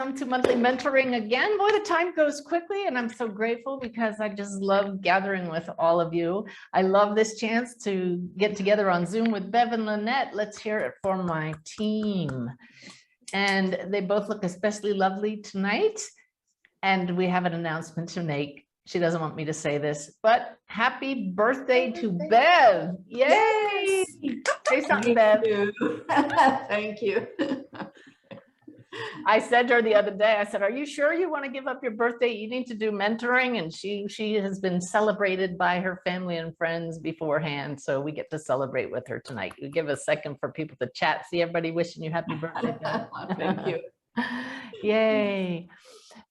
Welcome to monthly mentoring again. Boy, the time goes quickly, and I'm so grateful because I just love gathering with all of you. I love this chance to get together on Zoom with Bev and Lynette. Let's hear it from my team. And they both look especially lovely tonight. And we have an announcement to make. She doesn't want me to say this, but happy birthday to Bev. Yay! Say something, Bev. Thank you. I said to her the other day, I said, are you sure you want to give up your birthday evening to do mentoring? And she has been celebrated by her family and friends beforehand. So we get to celebrate with her tonight. We give a second for people to chat. See everybody wishing you happy birthday. Thank you. Yay.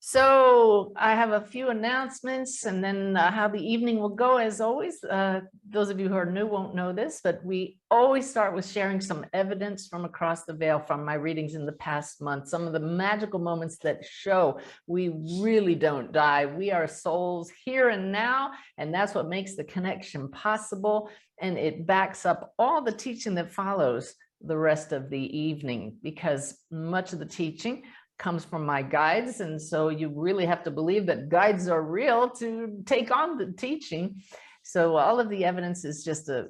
So I have a few announcements and then how the evening will go. As always, those of you who are new won't know this, but we always start with sharing some evidence from across the veil from my readings in the past month, some of the magical moments that show we really don't die. We are souls here and now, and that's what makes the connection possible. And it backs up all the teaching that follows the rest of the evening, because much of the teaching comes from my guides. And so you really have to believe that guides are real to take on the teaching. So all of the evidence is just a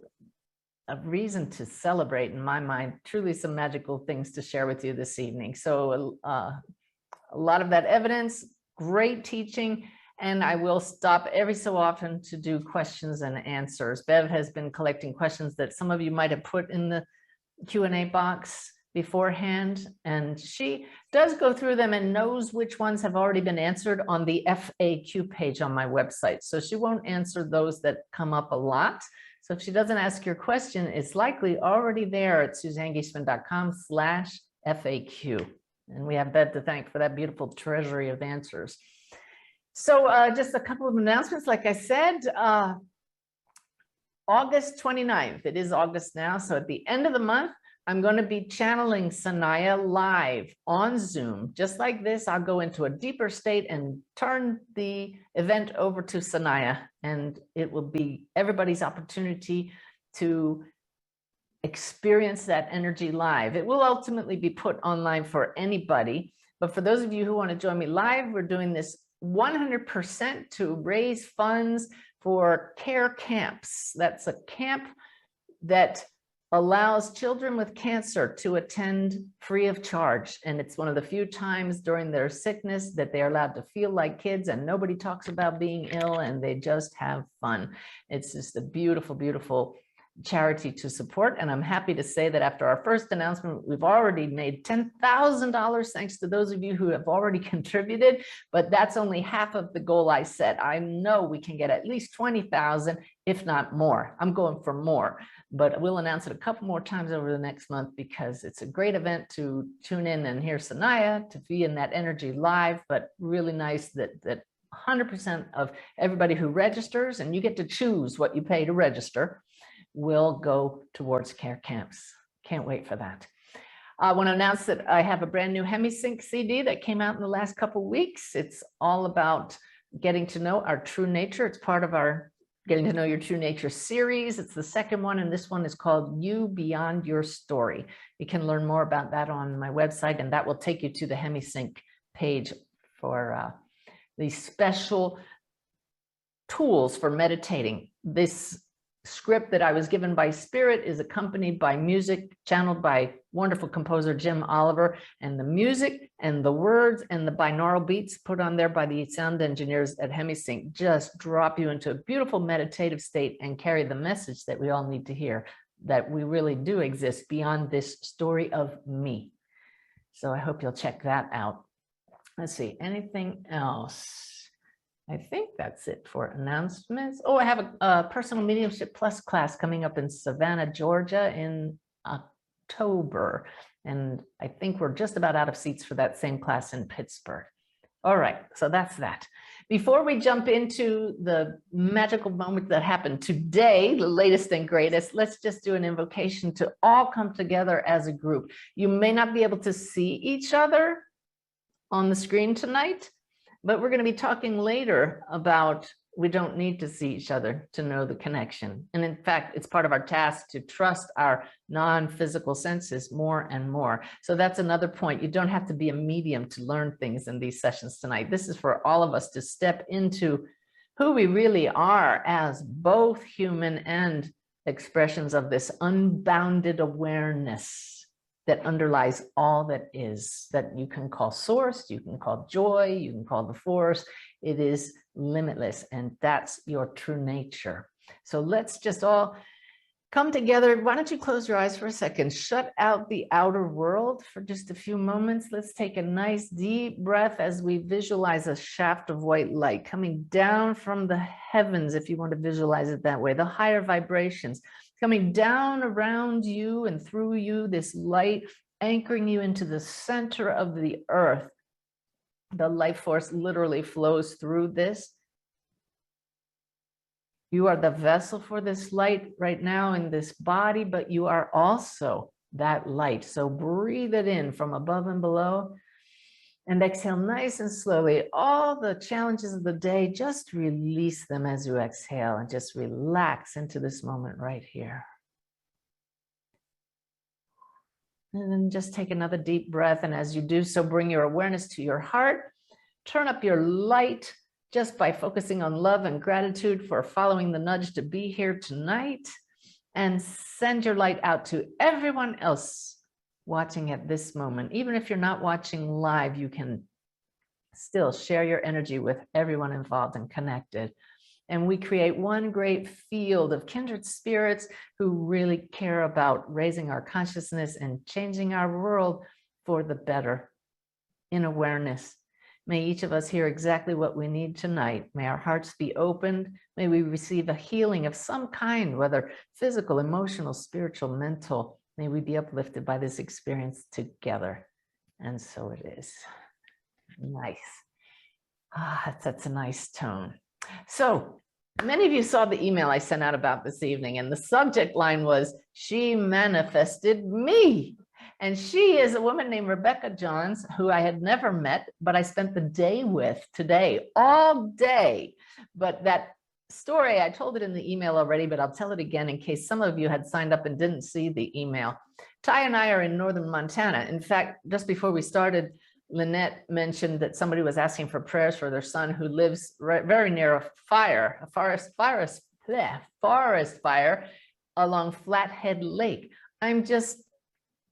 reason to celebrate, in my mind. Truly some magical things to share with you this evening. So a lot of that evidence, great teaching. And I will stop every so often to do questions and answers. Bev has been collecting questions that some of you might have put in the Q&A box beforehand, and she does go through them and knows which ones have already been answered on the FAQ page on my website. So she won't answer those that come up a lot. So if she doesn't ask your question, it's likely already there at SuzanneGiesemann.com/FAQ. And we have Bev to thank for that beautiful treasury of answers. So just a couple of announcements. Like I said, August 29th, it is August now. So at the end of the month, I'm going to be channeling Sanaya live on Zoom. Just like this, I'll go into a deeper state and turn the event over to Sanaya, and it will be everybody's opportunity to experience that energy live. It will ultimately be put online for anybody, but for those of you who want to join me live, we're doing this 100% to raise funds for care camps. That's a camp that allows children with cancer to attend free of charge. And it's one of the few times during their sickness that they're allowed to feel like kids, and nobody talks about being ill, and they just have fun. It's just a beautiful, beautiful charity to support. And I'm happy to say that after our first announcement, we've already made $10,000 thanks to those of you who have already contributed, but that's only half of the goal I set. I know we can get at least 20,000, if not more. I'm going for more, but we'll announce it a couple more times over the next month because it's a great event to tune in and hear Sanaya, to be in that energy live, but really nice that 100% of everybody who registers, and you get to choose what you pay to register, will go towards care camps. Can't wait for that. I want to announce that I have a brand new HemiSync CD that came out in the last couple of weeks. It's all about getting to know our true nature. It's part of our Getting to Know Your True Nature series. It's the second one, and this one is called You Beyond Your Story. You can learn more about that on my website, and that will take you to the HemiSync page for the special tools for meditating. This script that I was given by Spirit is accompanied by music channeled by wonderful composer Jim Oliver, and the music and the words and the binaural beats put on there by the sound engineers at HemiSync just drop you into a beautiful meditative state and carry the message that we all need to hear, that we really do exist beyond this story of me. So I hope you'll check that out. Let's see, anything else? I think that's it for announcements. Oh, I have a Personal Mediumship Plus class coming up in Savannah, Georgia in October. And I think we're just about out of seats for that same class in Pittsburgh. All right, so that's that. Before we jump into the magical moment that happened today, the latest and greatest, let's just do an invocation to all come together as a group. You may not be able to see each other on the screen tonight, but we're going to be talking later about we don't need to see each other to know the connection. And in fact, it's part of our task to trust our non-physical senses more and more. So that's another point. You don't have to be a medium to learn things in these sessions tonight. This is for all of us to step into who we really are as both human and expressions of this unbounded awareness that underlies all that is, that you can call source, you can call joy, you can call the force. It is limitless, and that's your true nature. So let's just all come together. Why don't you close your eyes for a second? Shut out the outer world for just a few moments. Let's take a nice deep breath as we visualize a shaft of white light coming down from the heavens, if you want to visualize it that way, the higher vibrations coming down around you and through you, this light anchoring you into the center of the earth. The life force literally flows through this. You are the vessel for this light right now in this body, but you are also that light. So breathe it in from above and below and exhale nice and slowly. All the challenges of the day, just release them as you exhale and just relax into this moment right here. And then just take another deep breath. And as you do so, bring your awareness to your heart. Turn up your light just by focusing on love and gratitude for following the nudge to be here tonight. And send your light out to everyone else watching at this moment. Even if you're not watching live, you can still share your energy with everyone involved and connected. And we create one great field of kindred spirits who really care about raising our consciousness and changing our world for the better in awareness. May each of us hear exactly what we need tonight. May our hearts be opened. May we receive a healing of some kind, whether physical, emotional, spiritual, mental. May we be uplifted by this experience together. And so it is. Nice. That's a nice tone. So many of you saw the email I sent out about this evening, and the subject line was, "She manifested me." And she is a woman named Rebecca Johns, who I had never met, but I spent the day with today, all day. But that story, I told it in the email already, but I'll tell it again in case some of you had signed up and didn't see the email. Ty and I are in northern Montana. In fact, just before we started, Lynette mentioned that somebody was asking for prayers for their son who lives very near a fire, a forest fire along Flathead Lake. I'm just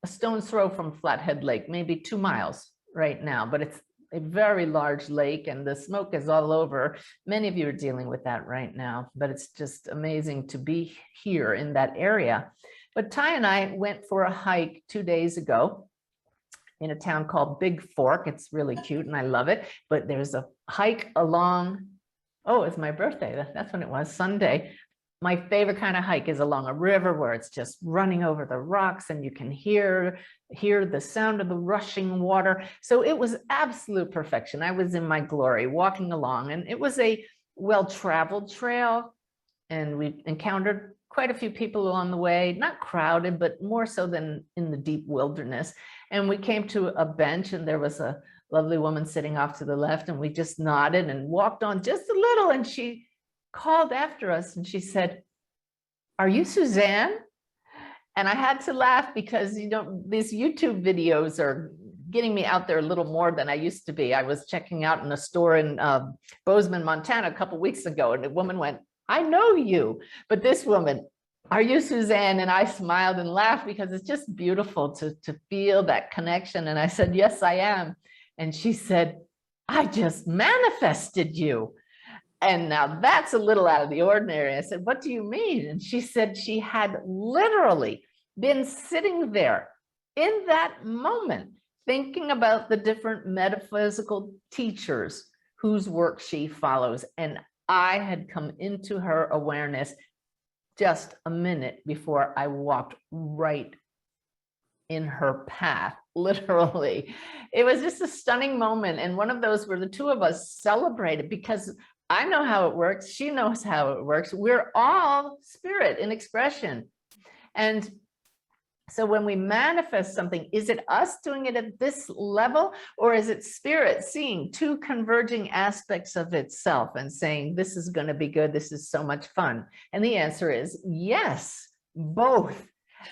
a stone's throw from Flathead Lake, maybe 2 miles right now, but it's a very large lake and the smoke is all over. Many of you are dealing with that right now, but it's just amazing to be here in that area. But Ty and I went for a hike 2 days ago in a town called Big Fork. It's really cute and I love it, but there's a hike along, oh, it's my birthday. That's when it was, Sunday. My favorite kind of hike is along a river where it's just running over the rocks and you can hear the sound of the rushing water. So it was absolute perfection. I was in my glory walking along, and it was a well-traveled trail, and we encountered quite a few people along the way, not crowded, but more so than in the deep wilderness. And we came to a bench and there was a lovely woman sitting off to the left, and we just nodded and walked on just a little, and she called after us and she said, "Are you Suzanne?" And I had to laugh because, you know, these YouTube videos are getting me out there a little more than I used to be. I was checking out in a store in Bozeman, Montana a couple weeks ago, and a woman went, "I know you." But this woman, "Are you Suzanne?" And I smiled and laughed because it's just beautiful to feel that connection. And I said, "Yes, I am." And she said, "I just manifested you." And now that's a little out of the ordinary. I said, "What do you mean?" And she said she had literally been sitting there in that moment, thinking about the different metaphysical teachers whose work she follows. And I had come into her awareness just a minute before I walked right in her path, literally. It was just a stunning moment. And one of those where the two of us celebrated, because I know how it works. She knows how it works. We're all spirit in expression. And So when we manifest something, is it us doing it at this level, or is it spirit seeing two converging aspects of itself and saying, this is going to be good, this is so much fun? And the answer is yes, both.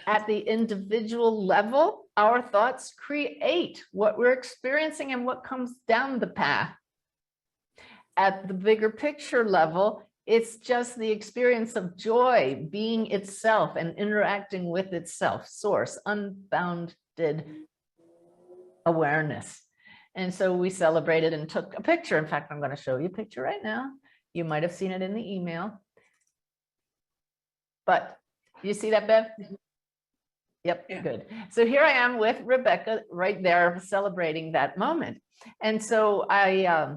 At the individual level, our thoughts create what we're experiencing and what comes down the path. At the bigger picture level, it's just the experience of joy being itself and interacting with itself, source, unbounded awareness. And so we celebrated and took a picture. In fact, I'm going to show you a picture right now. You might have seen it in the email. But you see that, Bev? Yep, yeah. Good. So here I am with Rebecca right there celebrating that moment. And so I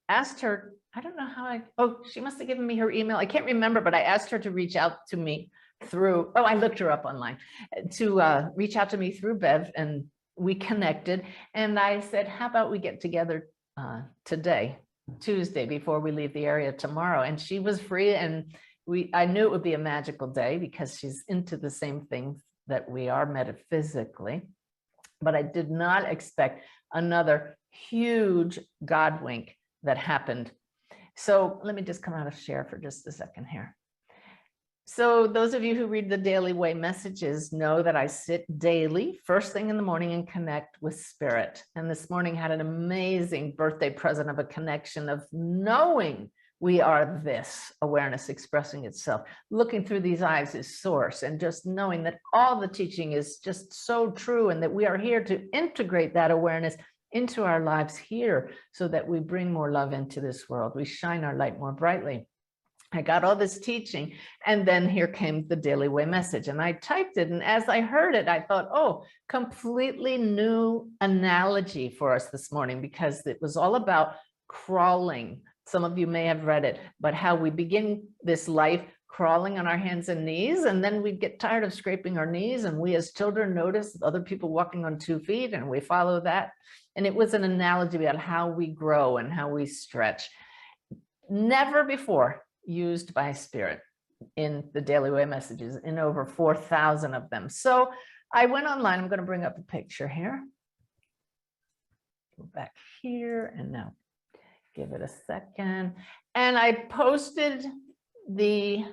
asked her, I don't know how she must have given me her email. I can't remember, but I asked her to reach out to me through, I looked her up online, to reach out to me through Bev, and we connected. And I said, how about we get together today, Tuesday, before we leave the area tomorrow? And she was free, and I knew it would be a magical day because she's into the same things that we are metaphysically, but I did not expect another huge God wink that happened. So let me just come out of share for just a second here. So those of you who read the Daily Way messages know that I sit daily, first thing in the morning, and connect with spirit. And this morning had an amazing birthday present of a connection of knowing we are this awareness expressing itself. Looking through these eyes is source, and just knowing that all the teaching is just so true, and that we are here to integrate that awareness into our lives here so that we bring more love into this world. We shine our light more brightly. I got all this teaching, and then here came the Daily Way message, and I typed it. And as I heard it, I thought, oh, completely new analogy for us this morning, because it was all about crawling. Some of you may have read it, but how we begin this life crawling on our hands and knees, and then we get tired of scraping our knees, and we as children notice other people walking on 2 feet, and we follow that. And it was an analogy about how we grow and how we stretch. Never before used by spirit in the Daily Way messages, in over 4,000 of them. So I went online. I'm going to bring up a picture here. Go back here, and now give it a second. And I posted the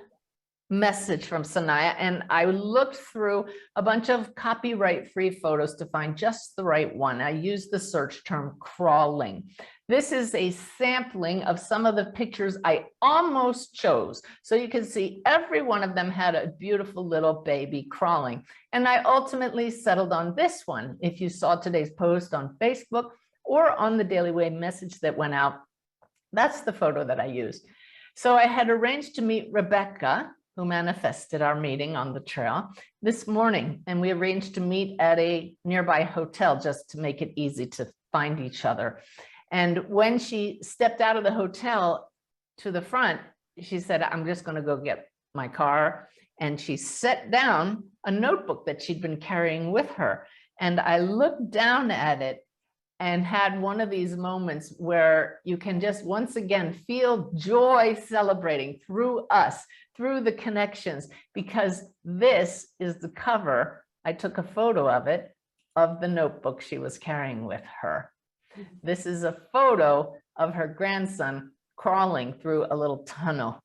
message from Sanaya, and I looked through a bunch of copyright-free photos to find just the right one. I used the search term crawling. This is a sampling of some of the pictures I almost chose. So you can see every one of them had a beautiful little baby crawling. And I ultimately settled on this one. If you saw today's post on Facebook or on the Daily Way message that went out, that's the photo that I used. So I had arranged to meet Rebecca, who manifested our meeting on the trail, this morning. And we arranged to meet at a nearby hotel just to make it easy to find each other. And when she stepped out of the hotel to the front, she said, I'm just going to go get my car. And she set down a notebook that she'd been carrying with her. And I looked down at it and had one of these moments where you can just once again feel joy celebrating through us, through the connections, because this is the cover. I took a photo of it, of the notebook she was carrying with her. This is a photo of her grandson crawling through a little tunnel.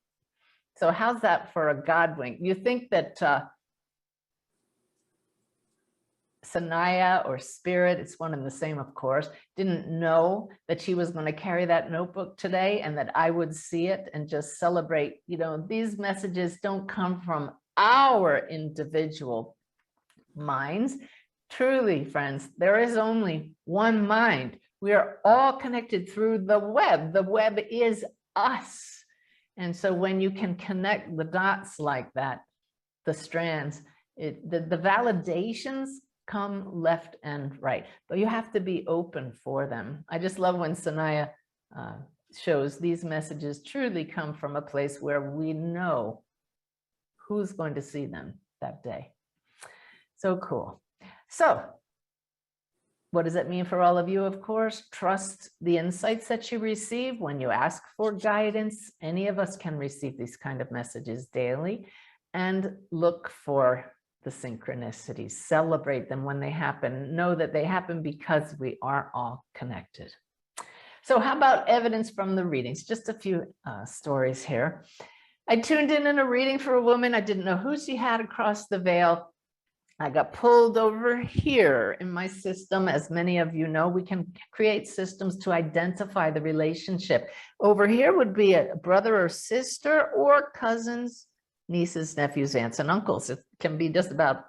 So how's that for a God wink? You think that Sanaya, or spirit, it's one and the same, of course, didn't know that she was going to carry that notebook today, and that I would see it and just celebrate. You know, these messages don't come from our individual minds. Truly, friends, there is only one mind. We are all connected through the web. The web is us. And so when you can connect the dots like that, the strands, the validations come left and right, but you have to be open for them. I just love when Sanaya shows these messages truly come from a place where we know who's going to see them that day. So cool. So what does that mean for all of you? Of course, trust the insights that you receive when you ask for guidance. Any of us can receive these kind of messages daily, and look for the synchronicities, celebrate them when they happen, know that they happen because we are all connected. So how about evidence from the readings? Just a few stories here. I tuned in a reading for a woman. I didn't know who she had across the veil. I got pulled over here in my system. As many of you know, we can create systems to identify the relationship. Over here would be a brother or sister or cousins, nieces, nephews, aunts, and uncles. It can be just about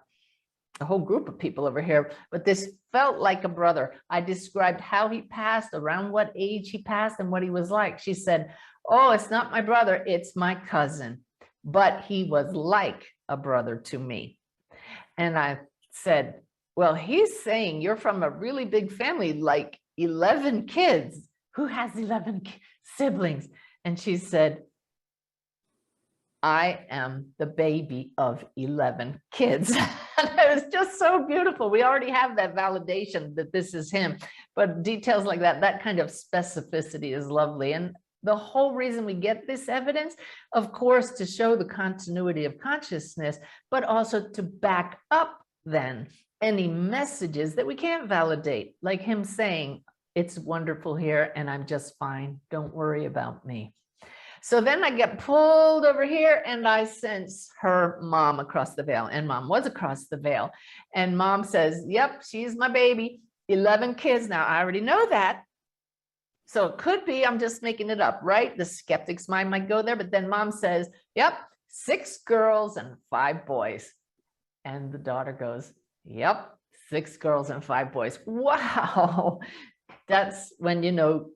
a whole group of people over here, but this felt like a brother. I described how he passed, around what age he passed, and what he was like. She said, oh, it's not my brother, it's my cousin, but he was like a brother to me. And I said, well, he's saying you're from a really big family, like 11 kids. Who has 11 siblings? And she said, I am the baby of 11 kids. And it was just so beautiful. We already have that validation that this is him, but details like that, that kind of specificity is lovely. And the whole reason we get this evidence, of course, to show the continuity of consciousness, but also to back up then any messages that we can't validate, like him saying, it's wonderful here and I'm just fine. Don't worry about me. So then I get pulled over here and I sense her mom across the veil, and mom was across the veil. And mom says, yep, she's my baby, 11 kids. Now I already know that. So it could be, I'm just making it up, right? The skeptic's mind might go there, but then mom says, yep, 6 girls and 5 boys. And the daughter goes, yep, 6 girls and 5 boys. Wow. That's when you know,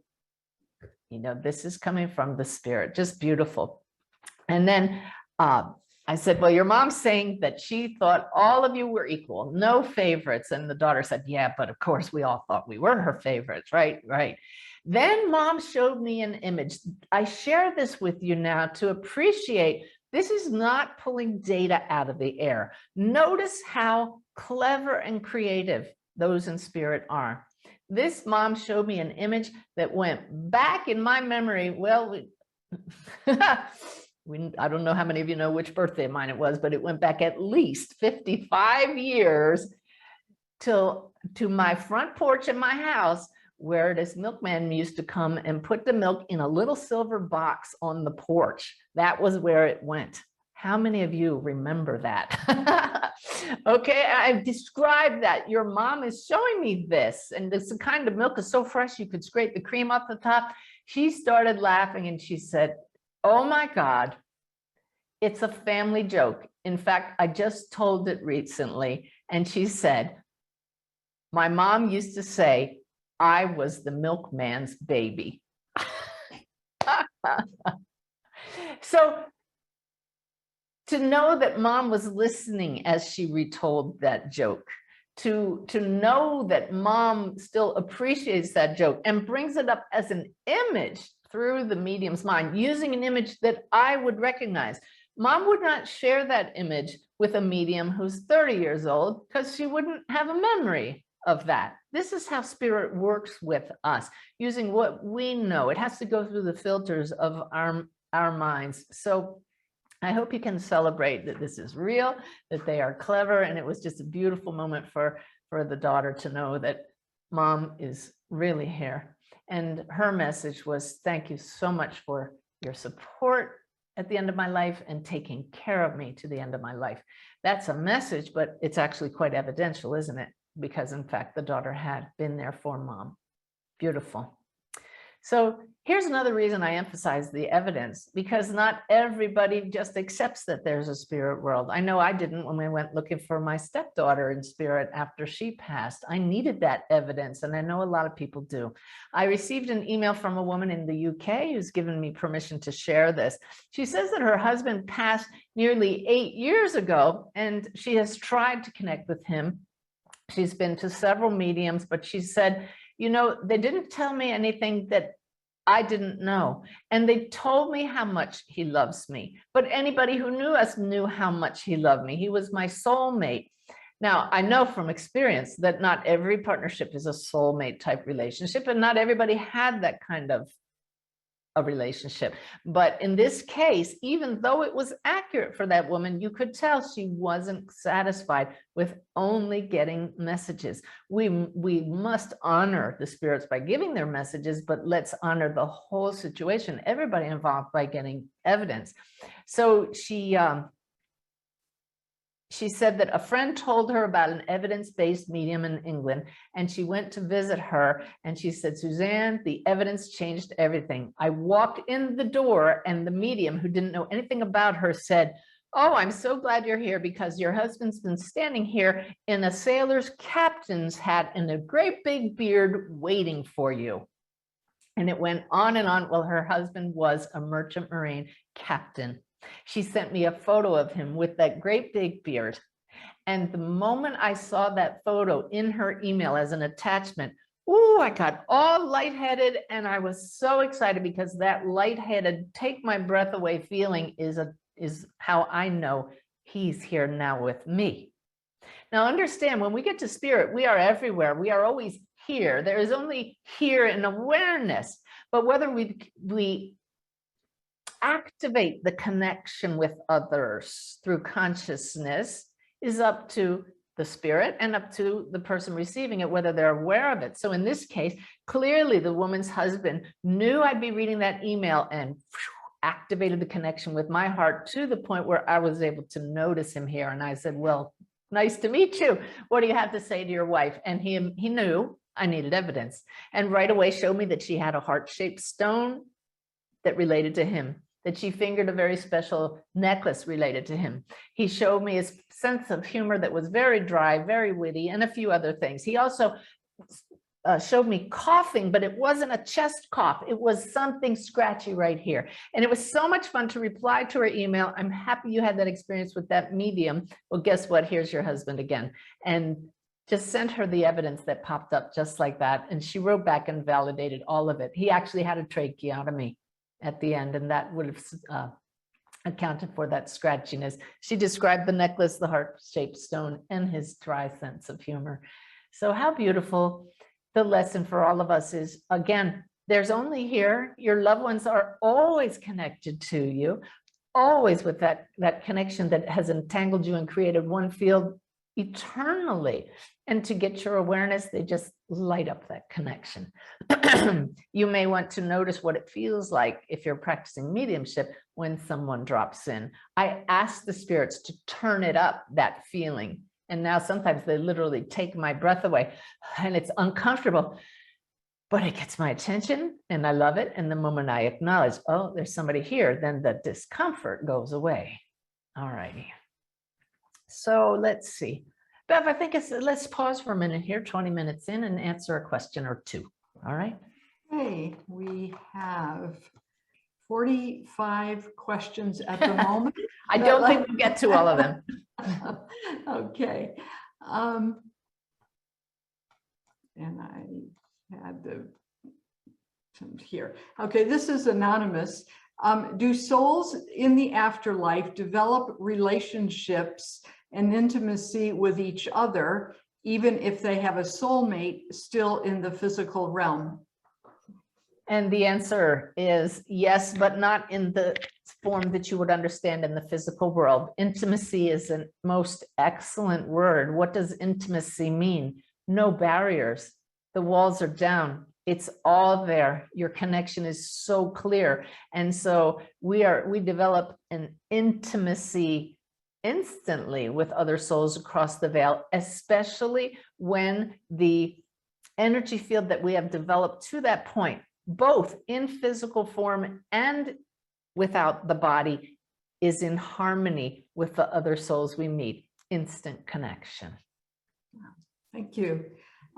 this is coming from the spirit, just beautiful. And then I said, well, your mom's saying that she thought all of you were equal, no favorites. And the daughter said, yeah, but of course we all thought we were her favorites, right? Right. Then mom showed me an image. I share this with you now to appreciate this is not pulling data out of the air. Notice how clever and creative those in spirit are. This mom showed me an image that went back in my memory. Well, I don't know how many of you know which birthday of mine it was, but it went back at least 55 years to my front porch in my house, where this milkman used to come and put the milk in a little silver box on the porch. That was where it went. How many of you remember that? Okay, I've described that. Your mom is showing me this, and this kind of milk is so fresh you could scrape the cream off the top. She started laughing and she said, oh my God, it's a family joke. In fact, I just told it recently, and she said, my mom used to say, I was the milkman's baby. So to know that mom was listening as she retold that joke, to know that mom still appreciates that joke and brings it up as an image through the medium's mind, using an image that I would recognize. Mom would not share that image with a medium who's 30 years old because she wouldn't have a memory of that. This is how spirit works with us, using what we know. It has to go through the filters of our minds. So I hope you can celebrate that this is real, that they are clever, and it was just a beautiful moment for the daughter to know that mom is really here. And her message was, thank you so much for your support at the end of my life and taking care of me to the end of my life. That's a message, but it's actually quite evidential, isn't it? Because in fact, the daughter had been there for mom. Beautiful. So here's another reason I emphasize the evidence, because not everybody just accepts that there's a spirit world. I know I didn't when we went looking for my stepdaughter in spirit after she passed. I needed that evidence, and I know a lot of people do. I received an email from a woman in the UK who's given me permission to share this. She says that her husband passed nearly 8 years ago, and she has tried to connect with him. She's been to several mediums, but she said, you know, they didn't tell me anything that I didn't know. And they told me how much he loves me. But anybody who knew us knew how much he loved me. He was my soulmate. Now, I know from experience that not every partnership is a soulmate type relationship, and not everybody had that kind of a relationship. But in this case, even though it was accurate for that woman, you could tell she wasn't satisfied with only getting messages. We must honor the spirits by giving their messages, but let's honor the whole situation, everybody involved, by getting evidence. So she said that a friend told her about an evidence-based medium in England, and she went to visit her, and she said, Suzanne, the evidence changed everything. I walked in the door, and the medium, who didn't know anything about her, said, oh, I'm so glad you're here, because your husband's been standing here in a sailor's captain's hat and a great big beard waiting for you. And it went on and on. Well, her husband was a merchant marine captain. She sent me a photo of him with that great big beard. And the moment I saw that photo in her email as an attachment, ooh, I got all lightheaded, and I was so excited, because that lightheaded, take my breath away feeling is how I know he's here now with me. Now understand, when we get to spirit, we are everywhere. We are always here. There is only here in awareness. But whether we activate the connection with others through consciousness is up to the spirit and up to the person receiving it, whether they're aware of it. So in this case, clearly the woman's husband knew I'd be reading that email and activated the connection with my heart to the point where I was able to notice him here. And I said, well, nice to meet you. What do you have to say to your wife? And he knew I needed evidence, and right away showed me that she had a heart-shaped stone that related to him, that she fingered a very special necklace related to him. He showed me his sense of humor that was very dry, very witty, and a few other things. He also showed me coughing, but it wasn't a chest cough. It was something scratchy right here. And it was so much fun to reply to her email. I'm happy you had that experience with that medium. Well, guess what? Here's your husband again. And just sent her the evidence that popped up just like that. And she wrote back and validated all of it. He actually had a tracheotomy at the end, and that would have accounted for that scratchiness. She described the necklace, the heart-shaped stone, and his dry sense of humor. So how beautiful. The lesson for all of us is, again, there's only here. Your loved ones are always connected to you, always with that connection that has entangled you and created one field eternally. And to get your awareness, they just light up that connection. You may want to notice what it feels like if you're practicing mediumship when someone drops in. I ask the spirits to turn it up, that feeling. And now sometimes they literally take my breath away, and it's uncomfortable, but it gets my attention and I love it. And the moment I acknowledge, oh, there's somebody here, then the discomfort goes away. All righty. So let's see. Bev, I think let's pause for a minute here, 20 minutes in, and answer a question or two. All right. Okay, we have 45 questions at the moment. I don't think we'll get to all of them. Okay. And I had here. Okay, this is anonymous. Do souls in the afterlife develop relationships and intimacy with each other, even if they have a soulmate still in the physical realm? And the answer is yes, but not in the form that you would understand in the physical world. Intimacy is a most excellent word. What does intimacy mean? No barriers. The walls are down. It's all there. Your connection is so clear. And so we develop an intimacy instantly with other souls across the veil, especially when the energy field that we have developed to that point, both in physical form and without the body, is in harmony with the other souls we meet. Instant connection. Thank you.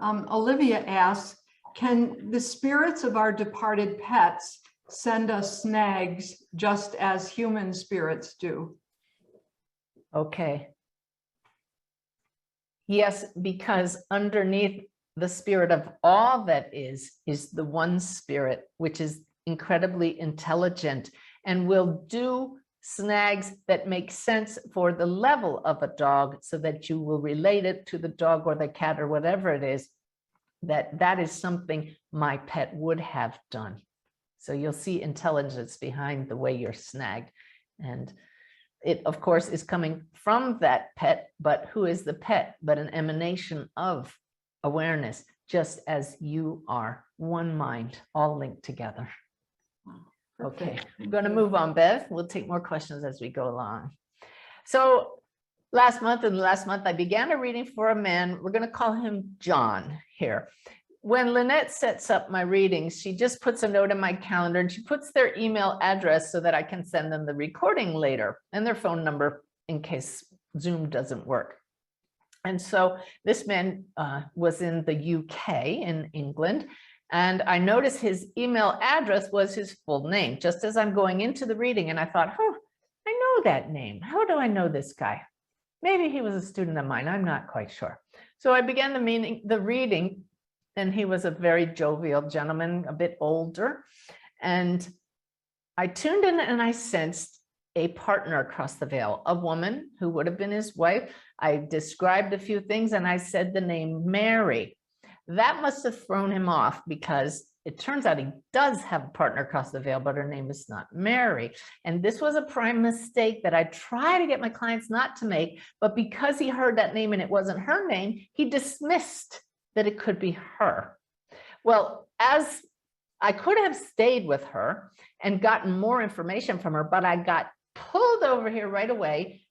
Olivia asks, can the spirits of our departed pets send us snags just as human spirits do? Okay. Yes, because underneath the spirit of all that is the one spirit, which is incredibly intelligent and will do snags that make sense for the level of a dog, so that you will relate it to the dog or the cat or whatever it is, that is something my pet would have done. So you'll see intelligence behind the way you're snagged. And it, of course, is coming from that pet, but who is the pet? But an emanation of awareness, just as you are, one mind, all linked together. Okay, I'm going to move on, Beth. We'll take more questions as we go along. So last month I began a reading for a man. We're going to call him John here. When Lynette sets up my readings, she just puts a note in my calendar and she puts their email address so that I can send them the recording later and their phone number in case Zoom doesn't work. And so this man was in the UK, in England, and I noticed his email address was his full name, just as I'm going into the reading. And I thought, oh, I know that name. How do I know this guy? Maybe he was a student of mine. I'm not quite sure. So I began the reading, and he was a very jovial gentleman, a bit older. And I tuned in and I sensed a partner across the veil, a woman who would have been his wife. I described a few things and I said the name Mary. That must have thrown him off because it turns out he does have a partner across the veil, but her name is not Mary. And this was a prime mistake that I try to get my clients not to make, but because he heard that name and it wasn't her name, he dismissed that it could be her. Well, as I could have stayed with her and gotten more information from her, but I got pulled over here right away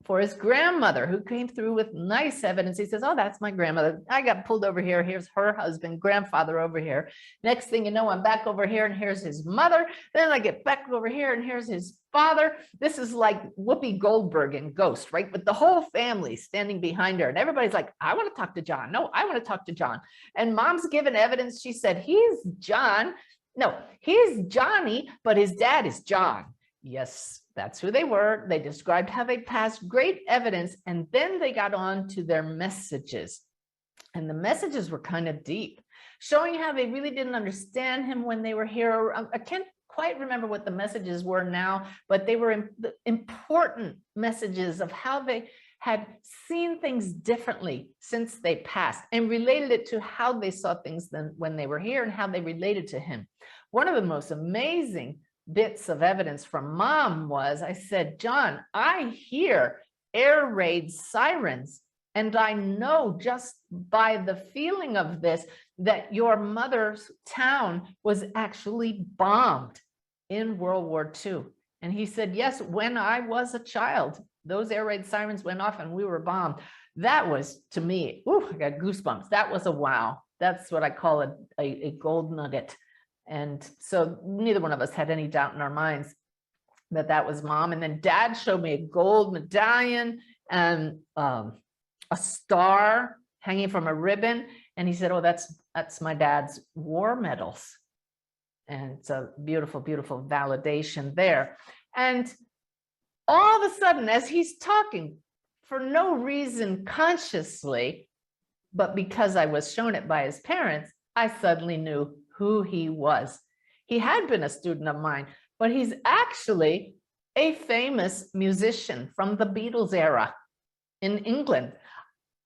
for his grandmother, who came through with nice evidence. He says, oh, that's my grandmother. I got pulled over here. Here's her husband, grandfather over here. Next thing you know, I'm back over here and here's his mother. Then I get back over here and here's his father. This is like Whoopi Goldberg in Ghost, right? With the whole family standing behind her. And everybody's like, I want to talk to John. No, I want to talk to John. And mom's given evidence. She said, he's John. No, he's Johnny, but his dad is John. Yes, that's who they were. They described how they passed, great evidence, and then they got on to their messages. And the messages were kind of deep, showing how they really didn't understand him when they were here. I can't quite remember what the messages were now, but they were important messages of how they had seen things differently since they passed and related it to how they saw things then when they were here and how they related to him. One of the most amazing bits of evidence from mom was, I said, John, I hear air raid sirens, and I know just by the feeling of this that your mother's town was actually bombed in World War II. And he said, yes, when I was a child, those air raid sirens went off and we were bombed. That was, to me, ooh, I got goosebumps. That was a wow. That's what I call a gold nugget. And so neither one of us had any doubt in our minds that that was mom. And then dad showed me a gold medallion and a star hanging from a ribbon. And he said, oh, that's my dad's war medals. And it's a beautiful, beautiful validation there. And all of a sudden, as he's talking, for no reason consciously, but because I was shown it by his parents, I suddenly knew who he was. He had been a student of mine, but he's actually a famous musician from the Beatles era in England.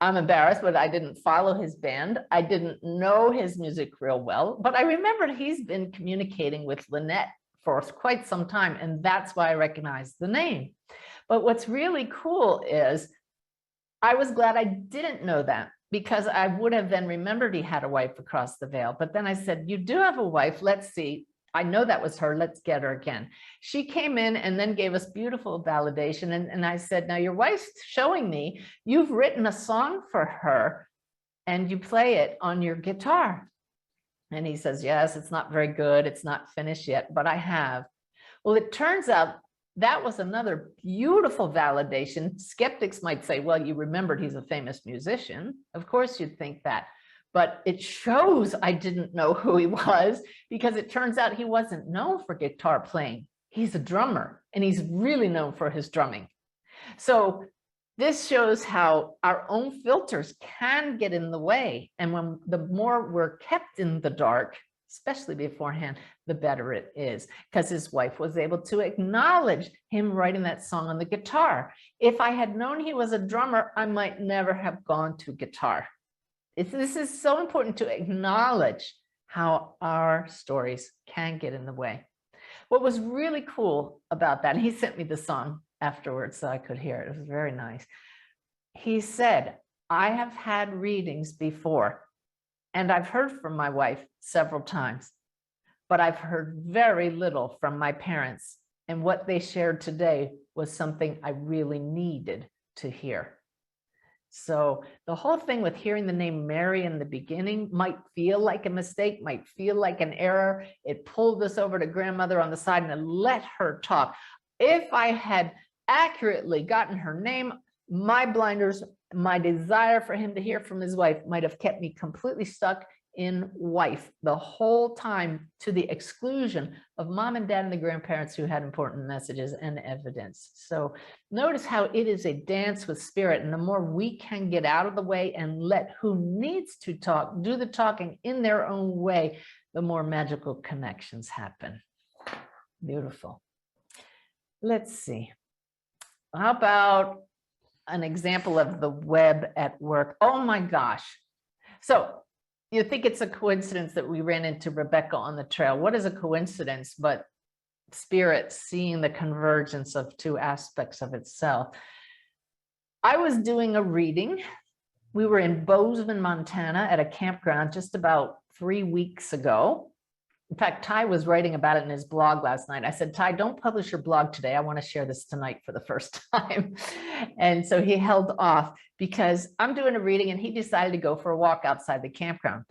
I'm embarrassed, but I didn't follow his band. I didn't know his music real well, but I remembered he's been communicating with Lynette for quite some time, and that's why I recognized the name. But what's really cool is I was glad I didn't know that, because I would have then remembered he had a wife across the veil. But then I said, you do have a wife. Let's see. I know that was her. Let's get her again. She came in and then gave us beautiful validation. And I said, now your wife's showing me you've written a song for her and you play it on your guitar. And he says, yes, it's not very good. It's not finished yet, but I have. Well, it turns out that was another beautiful validation. Skeptics might say, well, you remembered he's a famous musician. Of course you'd think that, but it shows I didn't know who he was, because it turns out he wasn't known for guitar playing. He's a drummer and he's really known for his drumming. So this shows how our own filters can get in the way. And when the more we're kept in the dark, especially beforehand, the better it is, because his wife was able to acknowledge him writing that song on the guitar. If I had known he was a drummer, I might never have gone to guitar. This is so important to acknowledge how our stories can get in the way. What was really cool about that, and he sent me the song afterwards so I could hear it. It was very nice. He said, I have had readings before, and I've heard from my wife several times, but I've heard very little from my parents. And what they shared today was something I really needed to hear. So the whole thing with hearing the name Mary in the beginning might feel like a mistake, might feel like an error. It pulled us over to grandmother on the side and let her talk. If I had accurately gotten her name, my blinders, my desire for him to hear from his wife might have kept me completely stuck in wife the whole time, to the exclusion of mom and dad and the grandparents who had important messages and evidence. So notice how it is a dance with spirit, and the more we can get out of the way and let who needs to talk do the talking in their own way, the more magical connections happen. Beautiful. Let's see. How about an example of the web at work? Oh my gosh. So you think it's a coincidence that we ran into Rebecca on the trail. What is a coincidence but spirit seeing the convergence of two aspects of itself? I was doing a reading. We were in Bozeman, Montana at a campground just about 3 weeks ago. In fact, Ty was writing about it in his blog last night. I said, Ty, don't publish your blog today. I want to share this tonight for the first time. And so he held off because I'm doing a reading and he decided to go for a walk outside the campground.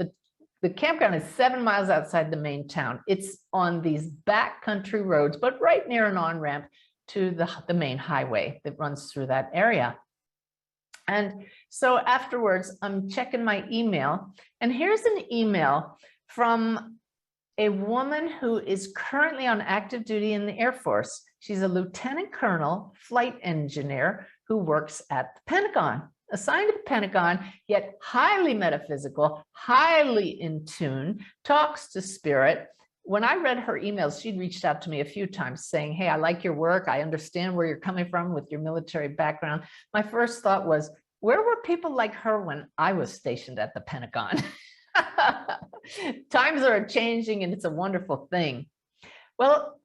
The campground is 7 miles outside the main town. It's on these backcountry roads, but right near an on-ramp to the main highway that runs through that area. And so afterwards, I'm checking my email, and here's an email from a woman who is currently on active duty in the Air Force. She's a lieutenant colonel, flight engineer who works at the Pentagon, assigned to the Pentagon, yet highly metaphysical, highly in tune, talks to spirit. When I read her emails, she'd reached out to me a few times saying, hey, I like your work. I understand where you're coming from with your military background. My first thought was, where were people like her when I was stationed at the Pentagon? Times are changing and it's a wonderful thing. Well,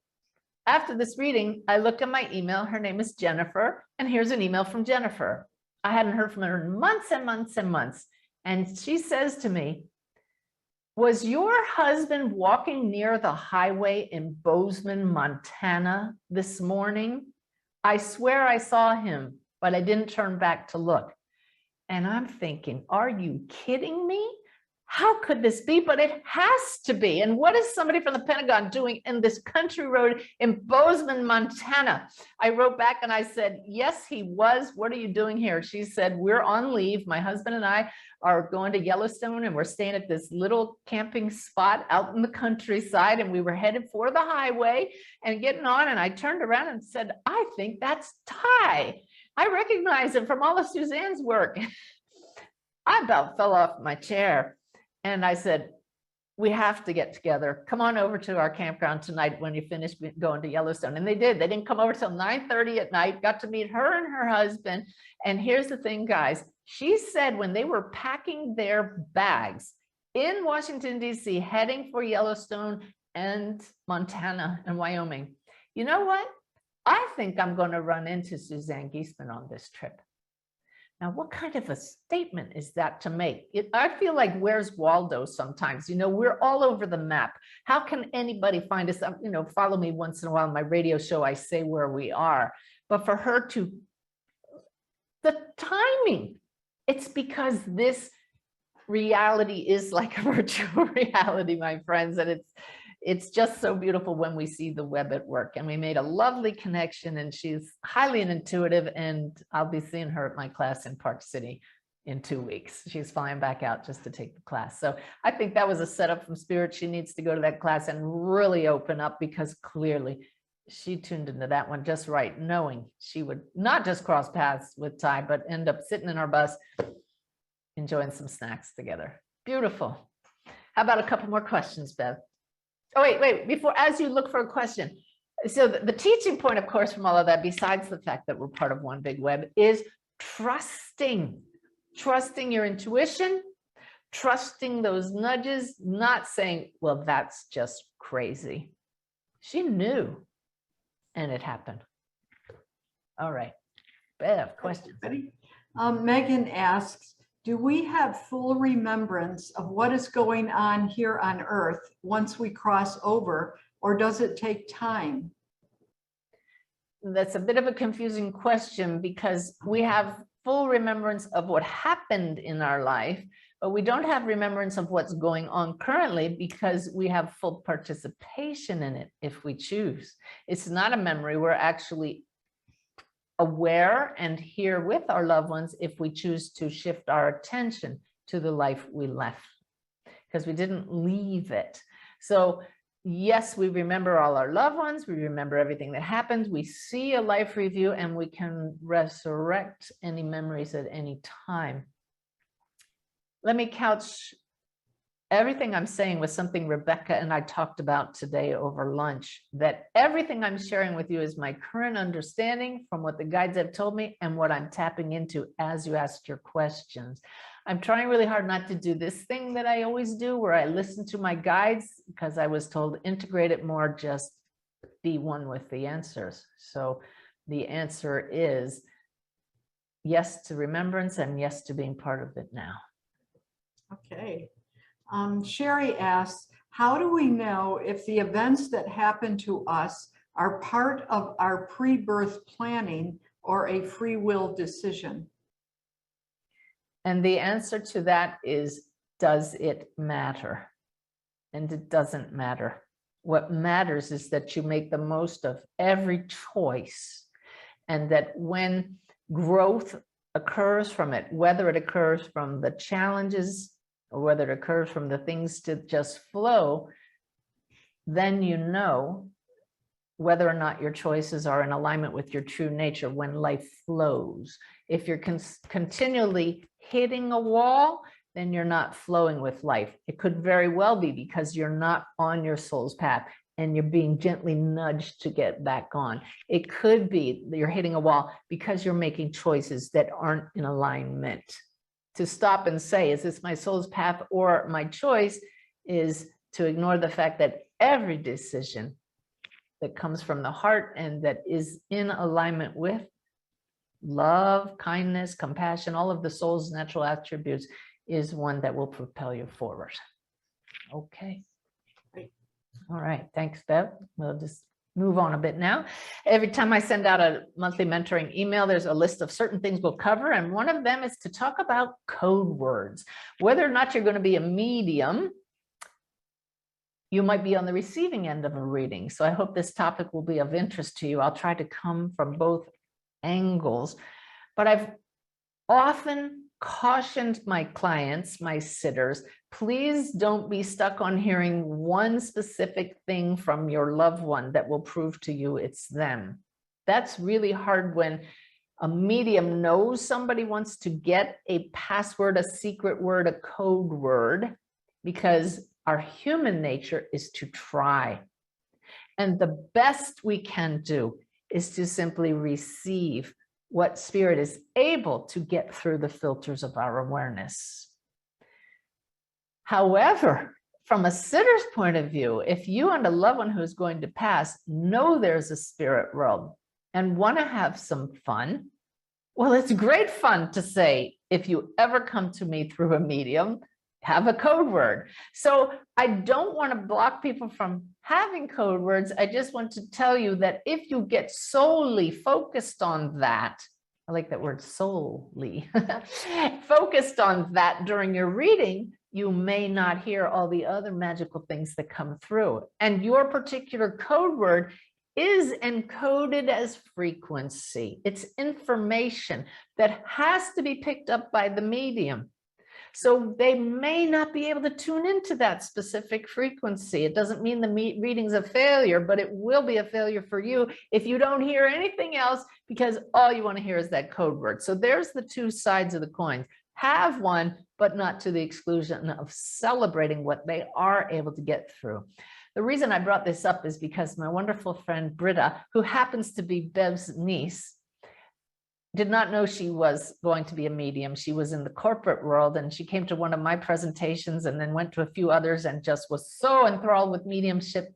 after this reading, I look at my email. Her name is Jennifer, and here's an email from Jennifer. I hadn't heard from her in months and months and months. And she says to me, was your husband walking near the highway in Bozeman, Montana this morning? I swear I saw him, but I didn't turn back to look. And I'm thinking, are you kidding me? How could this be? But it has to be. And what is somebody from the Pentagon doing in this country road in Bozeman, Montana? I wrote back and I said, yes, he was. What are you doing here? She said, we're on leave. My husband and I are going to Yellowstone, and we're staying at this little camping spot out in the countryside. And we were headed for the highway and getting on. And I turned around and said, I think that's Ty. I recognize him from all of Suzanne's work. I about fell off my chair. And I said, we have to get together. Come on over to our campground tonight when you finish going to Yellowstone. And they did. They didn't come over till 9:30 at night, got to meet her and her husband. And here's the thing, guys. She said when they were packing their bags in Washington, D.C., heading for Yellowstone and Montana and Wyoming, you know what? I think I'm going to run into Suzanne Giesemann on this trip. Now, what kind of a statement is that to make? I feel like where's Waldo sometimes, you know, we're all over the map. How can anybody find us? You know, follow me once in a while on my radio show, I say where we are. But for her to, the timing, it's because this reality is like a virtual reality, my friends. And it's just so beautiful when we see the web at work. And we made a lovely connection, and she's highly intuitive, and I'll be seeing her at my class in Park City in 2 weeks. She's flying back out just to take the class. So I think that was a setup from spirit. She needs to go to that class and really open up, because clearly she tuned into that one just right, knowing she would not just cross paths with Ty, but end up sitting in our bus, enjoying some snacks together. Beautiful. How about a couple more questions, Bev? Oh, wait, before, as you look for a question. So the teaching point, of course, from all of that, besides the fact that we're part of one big web, is trusting your intuition, trusting those nudges, not saying, well, that's just crazy. She knew, and it happened. All right, Bev, questions? Megan asks, do we have full remembrance of what is going on here on Earth once we cross over, or does it take time? That's a bit of a confusing question, because we have full remembrance of what happened in our life, but we don't have remembrance of what's going on currently, because we have full participation in it if we choose. It's not a memory. We're actually aware and here with our loved ones if we choose to shift our attention to the life we left, because we didn't leave it. So yes, we remember all our loved ones, we remember everything that happened, we see a life review, and we can resurrect any memories at any time. Let me couch everything I'm saying with something Rebecca and I talked about today over lunch, that everything I'm sharing with you is my current understanding from what the guides have told me and what I'm tapping into as you asked your questions. I'm trying really hard not to do this thing that I always do, where I listen to my guides, because I was told integrate it more, just be one with the answers. So the answer is yes to remembrance and yes to being part of it now. Okay. Sherry asks, how do we know if the events that happen to us are part of our pre-birth planning or a free will decision? And the answer to that is, does it matter? And it doesn't matter. What matters is that you make the most of every choice, and that when growth occurs from it, whether it occurs from the challenges or whether it occurs from the things to just flow, then you know whether or not your choices are in alignment with your true nature when life flows. If you're continually hitting a wall, then you're not flowing with life. It could very well be because you're not on your soul's path and you're being gently nudged to get back on. It could be that you're hitting a wall because you're making choices that aren't in alignment. To stop and say, is this my soul's path or my choice, is to ignore the fact that every decision that comes from the heart and that is in alignment with love, kindness, compassion, all of the soul's natural attributes, is one that will propel you forward. Okay. All right. Thanks, Bev. We'll just move on a bit now. Every time I send out a monthly mentoring email, there's a list of certain things we'll cover. And one of them is to talk about code words. Whether or not you're going to be a medium, you might be on the receiving end of a reading. So I hope this topic will be of interest to you. I'll try to come from both angles, but I've often cautioned my clients, my sitters, please don't be stuck on hearing one specific thing from your loved one that will prove to you it's them. That's really hard when a medium knows somebody wants to get a password, a secret word, a code word, because our human nature is to try. And the best we can do is to simply receive what spirit is able to get through the filters of our awareness. However, from a sitter's point of view, if you and a loved one who's going to pass know there's a spirit world and want to have some fun, well, it's great fun to say, if you ever come to me through a medium, have a code word. So I don't want to block people from having code words. I just want to tell you that if you get solely focused on that, I like that word solely, focused on that during your reading, you may not hear all the other magical things that come through. And your particular code word is encoded as frequency. It's information that has to be picked up by the medium. So they may not be able to tune into that specific frequency. It doesn't mean the reading's a failure, but it will be a failure for you if you don't hear anything else, because all you want to hear is that code word. So there's the two sides of the coin. Have one, but not to the exclusion of celebrating what they are able to get through. The reason I brought this up is because my wonderful friend Britta, who happens to be Bev's niece, did not know she was going to be a medium. She was in the corporate world, and she came to one of my presentations and then went to a few others and just was so enthralled with mediumship.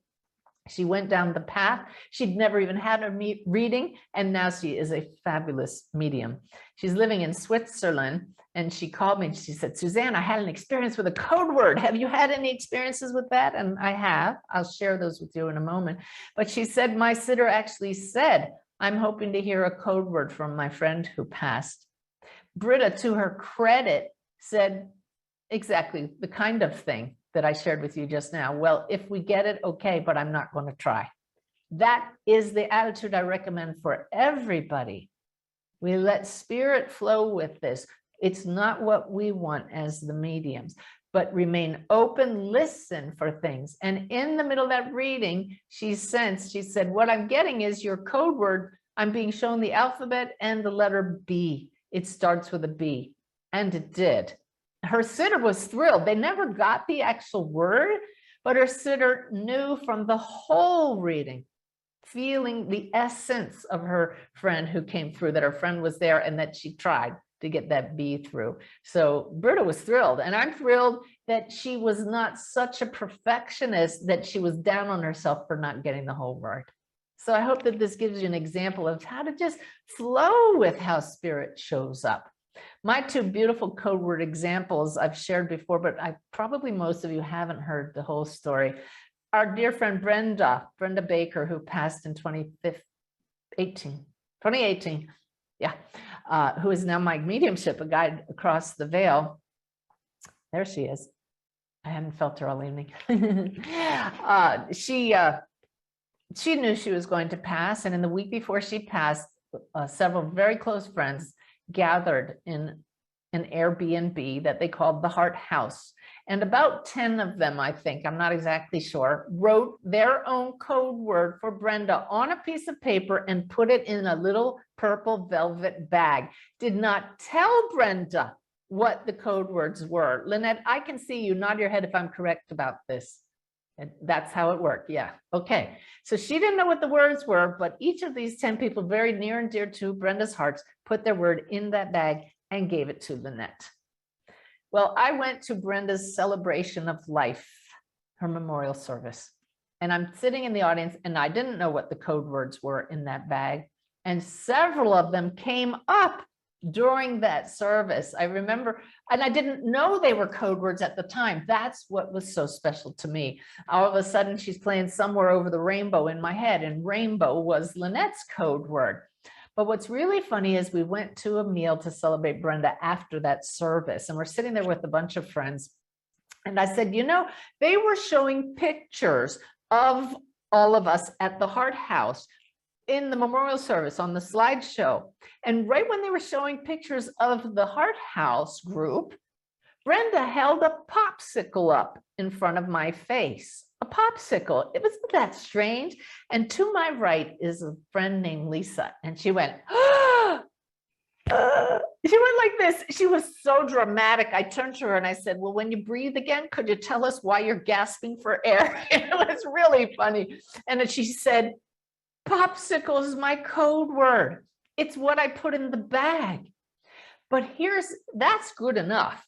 She went down the path. She'd never even had a reading, and now she is a fabulous medium. She's living in Switzerland, and she called me and she said, Suzanne, I had an experience with a code word. Have you had any experiences with that? And I have. I'll share those with you in a moment. But she said, my sitter actually said, I'm hoping to hear a code word from my friend who passed. Britta, to her credit, said exactly the kind of thing that I shared with you just now. Well, if we get it, okay, but I'm not going to try. That is the attitude I recommend for everybody. We let spirit flow with this. It's not what we want as the mediums, but remain open, listen for things. And in the middle of that reading, she said, what I'm getting is your code word. I'm being shown the alphabet and the letter B. It starts with a B, and it did. Her sitter was thrilled. They never got the actual word, but her sitter knew from the whole reading, feeling the essence of her friend who came through, that her friend was there and that she tried to get that B through. So Britta was thrilled, and I'm thrilled that she was not such a perfectionist that she was down on herself for not getting the whole word. So I hope that this gives you an example of how to just flow with how spirit shows up. My two beautiful code word examples I've shared before, but probably most of you haven't heard the whole story. Our dear friend Brenda Baker, who passed in 2018, yeah, who is now my mediumship, a guide across the veil. There she is. I hadn't felt her all evening. She knew she was going to pass, and in the week before she passed, several very close friends gathered in an Airbnb that they called the Heart House. And about 10 of them, I think, I'm not exactly sure, wrote their own code word for Brenda on a piece of paper and put it in a little purple velvet bag. Did not tell Brenda what the code words were. Lynette, I can see you. Nod your head if I'm correct about this. And that's how it worked. Yeah. Okay. So she didn't know what the words were, but each of these 10 people very near and dear to Brenda's hearts put their word in that bag and gave it to Lynette. Well, I went to Brenda's celebration of life, her memorial service, and I'm sitting in the audience, and I didn't know what the code words were in that bag. And several of them came up during that service. I remember, and I didn't know they were code words at the time. That's what was so special to me. All of a sudden, she's playing Somewhere Over the Rainbow in my head, and rainbow was Lynette's code word. But what's really funny is we went to a meal to celebrate Brenda after that service, and we're sitting there with a bunch of friends. And I said, you know, they were showing pictures of all of us at the Heart House in the memorial service on the slideshow. And right when they were showing pictures of the Heart House group, Brenda held a popsicle up in front of my face. A popsicle. It wasn't that strange. And to my right is a friend named Lisa. And she went, she went like this. She was so dramatic. I turned to her and I said, well, when you breathe again, could you tell us why you're gasping for air? It was really funny. And then she said, popsicle is my code word. It's what I put in the bag. But that's good enough.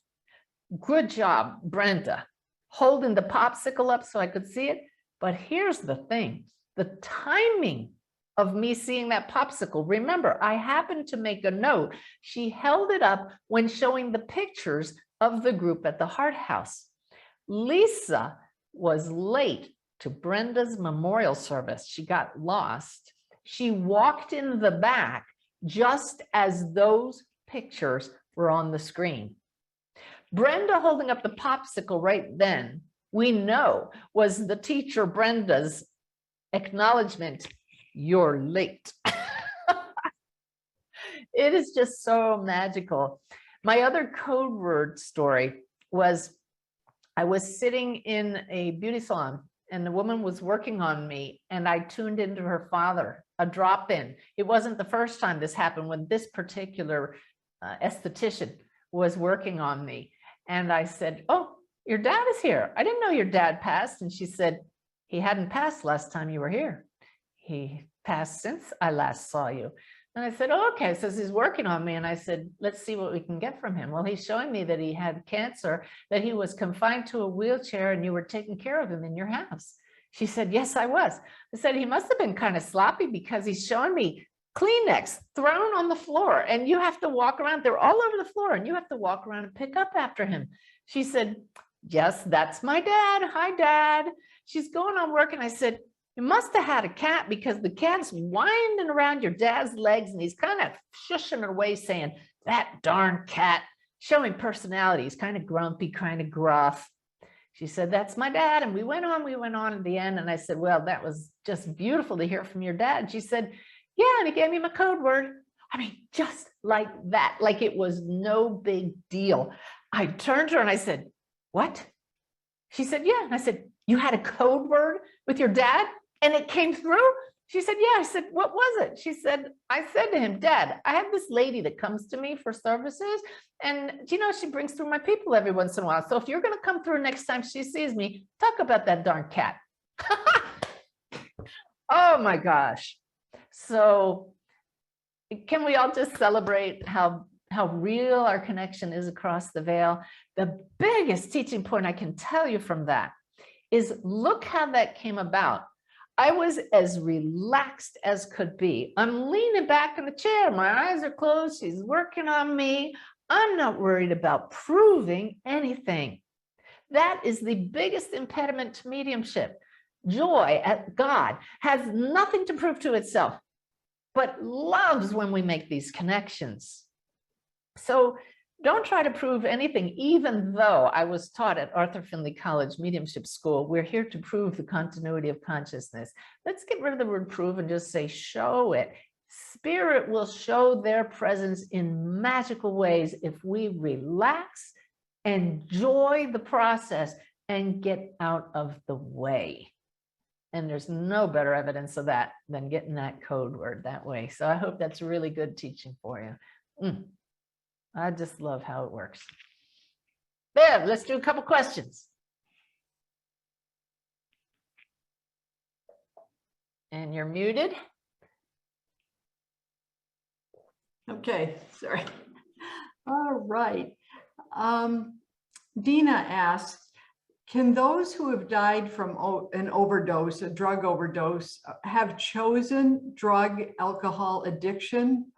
Good job, Brenda, holding the popsicle up so I could see it. But here's the thing, the timing of me seeing that popsicle. Remember, I happened to make a note. She held it up when showing the pictures of the group at the Heart House. Lisa was late to Brenda's memorial service. She got lost. She walked in the back just as those pictures were on the screen. Brenda holding up the popsicle right then, we know, was the teacher Brenda's acknowledgement, you're late. It is just so magical. My other code word story was, I was sitting in a beauty salon and the woman was working on me, and I tuned into her father, a drop-in. It wasn't the first time this happened when this particular esthetician was working on me. And I said, oh, your dad is here. I didn't know your dad passed. And she said, he hadn't passed last time you were here. He passed since I last saw you. And I said, oh, okay, so he's working on me. And I said, let's see what we can get from him. Well, he's showing me that he had cancer, that he was confined to a wheelchair, and you were taking care of him in your house. She said, yes, I was. I said, he must have been kind of sloppy, because he's showing me Kleenex thrown on the floor, and you have to walk around. They're all over the floor, and you have to walk around and pick up after him. She said, yes, that's my dad. Hi, Dad. She's going on work. And I said, you must have had a cat, because the cat's winding around your dad's legs, and he's kind of shushing her away, saying, that darn cat, showing personality. He's kind of grumpy, kind of gruff. She said, that's my dad. And we went on at the end. And I said, well, that was just beautiful to hear from your dad. She said, yeah, and he gave me my code word. I mean, just like that, like it was no big deal. I turned to her and I said, what? She said, yeah. And I said, you had a code word with your dad and it came through? She said, yeah. I said, what was it? She said, I said to him, Dad, I have this lady that comes to me for services, and you know, she brings through my people every once in a while. So if you're going to come through next time she sees me, talk about that darn cat. Oh my gosh. So can we all just celebrate how real our connection is across the veil? The biggest teaching point I can tell you from that is, look how that came about. I was as relaxed as could be. I'm leaning back in the chair. My eyes are closed. She's working on me. I'm not worried about proving anything. That is the biggest impediment to mediumship. Joy at God has nothing to prove to itself, but loves when we make these connections. So don't try to prove anything, even though I was taught at Arthur Findlay College Mediumship School, we're here to prove the continuity of consciousness. Let's get rid of the word prove and just say, show it. Spirit will show their presence in magical ways if we relax, enjoy the process, and get out of the way. And there's no better evidence of that than getting that code word that way. So I hope that's really good teaching for you. I just love how it works. There, let's do a couple questions. And you're muted. Okay, sorry. All right. Dina asks, can those who have died from an overdose, a drug overdose, have chosen drug alcohol addiction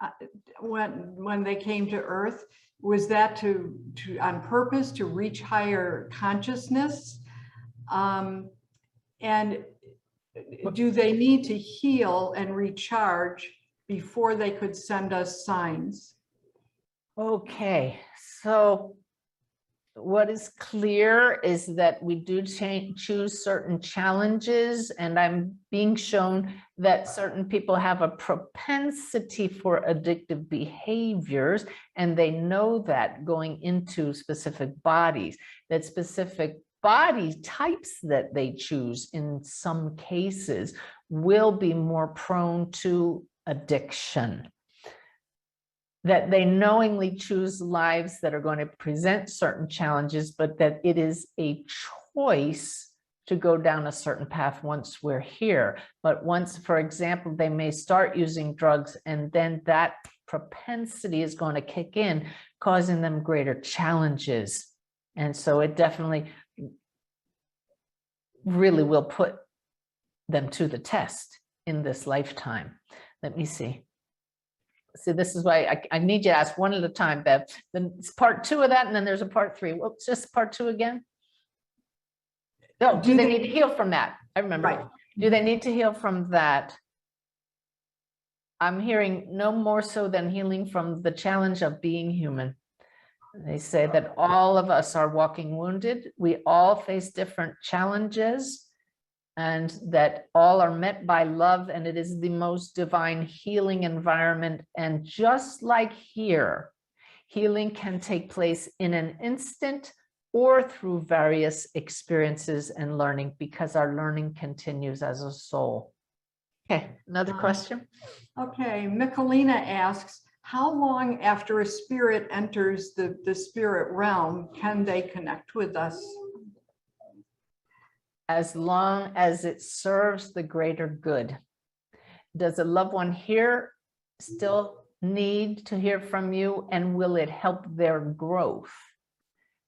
when they came to Earth? Was that to on purpose to reach higher consciousness? And do they need to heal and recharge before they could send us signs? Okay, so what is clear is that we do choose certain challenges, and I'm being shown that certain people have a propensity for addictive behaviors, and they know that going into specific bodies, that specific body types that they choose in some cases will be more prone to addiction. That they knowingly choose lives that are going to present certain challenges, but that it is a choice to go down a certain path once we're here. But once, for example, they may start using drugs, and then that propensity is going to kick in, causing them greater challenges. And so it definitely really will put them to the test in this lifetime. Let me see. So this is why I need you to ask one at a time, Bev. Then it's part 2 of that, and then there's a part 3. What's just part 2 again? No, do they need to heal from that? I remember. Right. Do they need to heal from that? I'm hearing no more so than healing from the challenge of being human. They say that all of us are walking wounded. We all face different challenges, and that all are met by love, and it is the most divine healing environment. And just like here, healing can take place in an instant or through various experiences and learning, because our learning continues as a soul. Okay, another question. Okay, Michelina asks, how long after a spirit enters the spirit realm can they connect with us? As long as it serves the greater good. Does a loved one here still need to hear from you, and will it help their growth?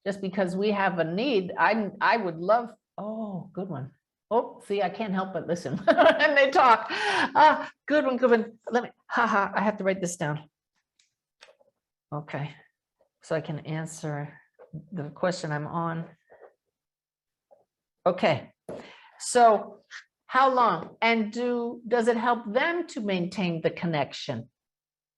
Just because we have a need, I would love, oh, good one. Oh, see, I can't help but listen and they talk. Ah, good one, good one. Let me, haha, I have to write this down. Okay, so I can answer the question I'm on. Okay, so how long, and does it help them to maintain the connection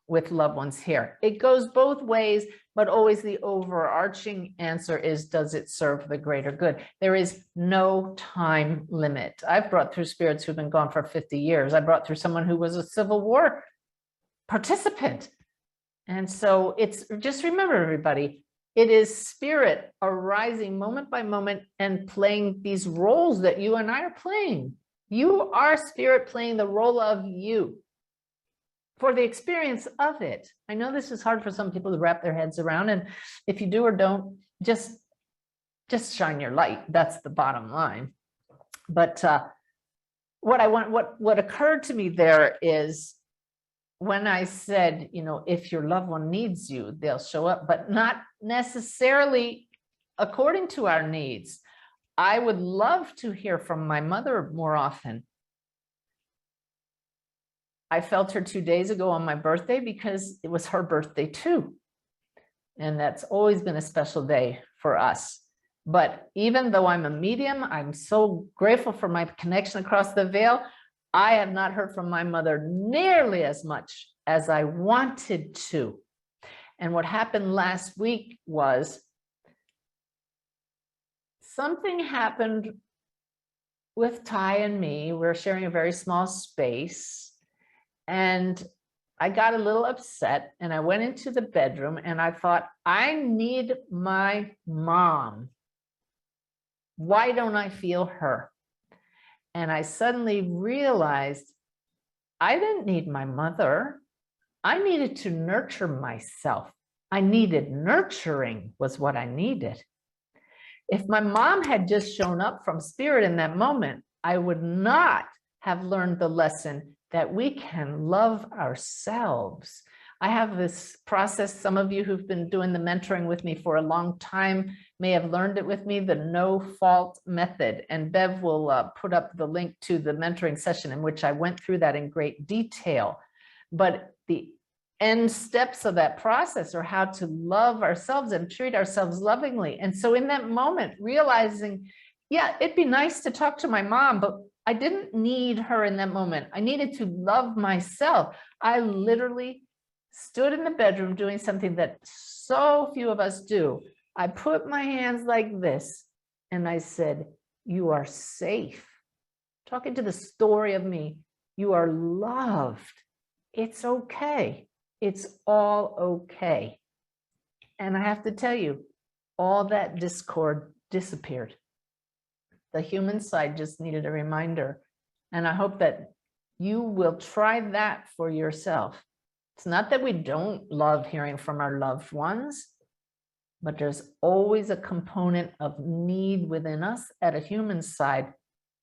with loved ones here? It goes both ways, but always the overarching answer is, does it serve the greater good? There is no time limit. I've brought through spirits who've been gone for 50 years. I brought through someone who was a Civil War participant. And so it's, just remember, everybody, it is spirit arising moment by moment and playing these roles that you and I are playing. You are spirit playing the role of you for the experience of it. I know this is hard for some people to wrap their heads around, and if you do or don't, just shine your light. That's the bottom line. But what occurred to me there is, when I said, you know, if your loved one needs you, they'll show up, but not necessarily according to our needs. I would love to hear from my mother more often. I felt her 2 days ago on my birthday because it was her birthday too. And that's always been a special day for us. But even though I'm a medium, I'm so grateful for my connection across the veil. I have not heard from my mother nearly as much as I wanted to. And what happened last week was something happened with Ty and me. We're sharing a very small space. And I got a little upset, and I went into the bedroom and I thought, I need my mom. Why don't I feel her? And I suddenly realized I didn't need my mother. I needed to nurture myself. I needed nurturing, was what I needed. If my mom had just shown up from spirit in that moment, I would not have learned the lesson that we can love ourselves. I have this process. Some of you who've been doing the mentoring with me for a long time may have learned it with me, the no fault method. And Bev will put up the link to the mentoring session in which I went through that in great detail. But the end steps of that process are how to love ourselves and treat ourselves lovingly. And so in that moment, realizing, yeah, it'd be nice to talk to my mom, but I didn't need her in that moment. I needed to love myself. I literally stood in the bedroom doing something that so few of us do. I put my hands like this and I said, you are safe. Talking to the story of me, you are loved. It's okay. It's all okay. And I have to tell you, all that discord disappeared. The human side just needed a reminder. And I hope that you will try that for yourself. It's not that we don't love hearing from our loved ones, but there's always a component of need within us at a human side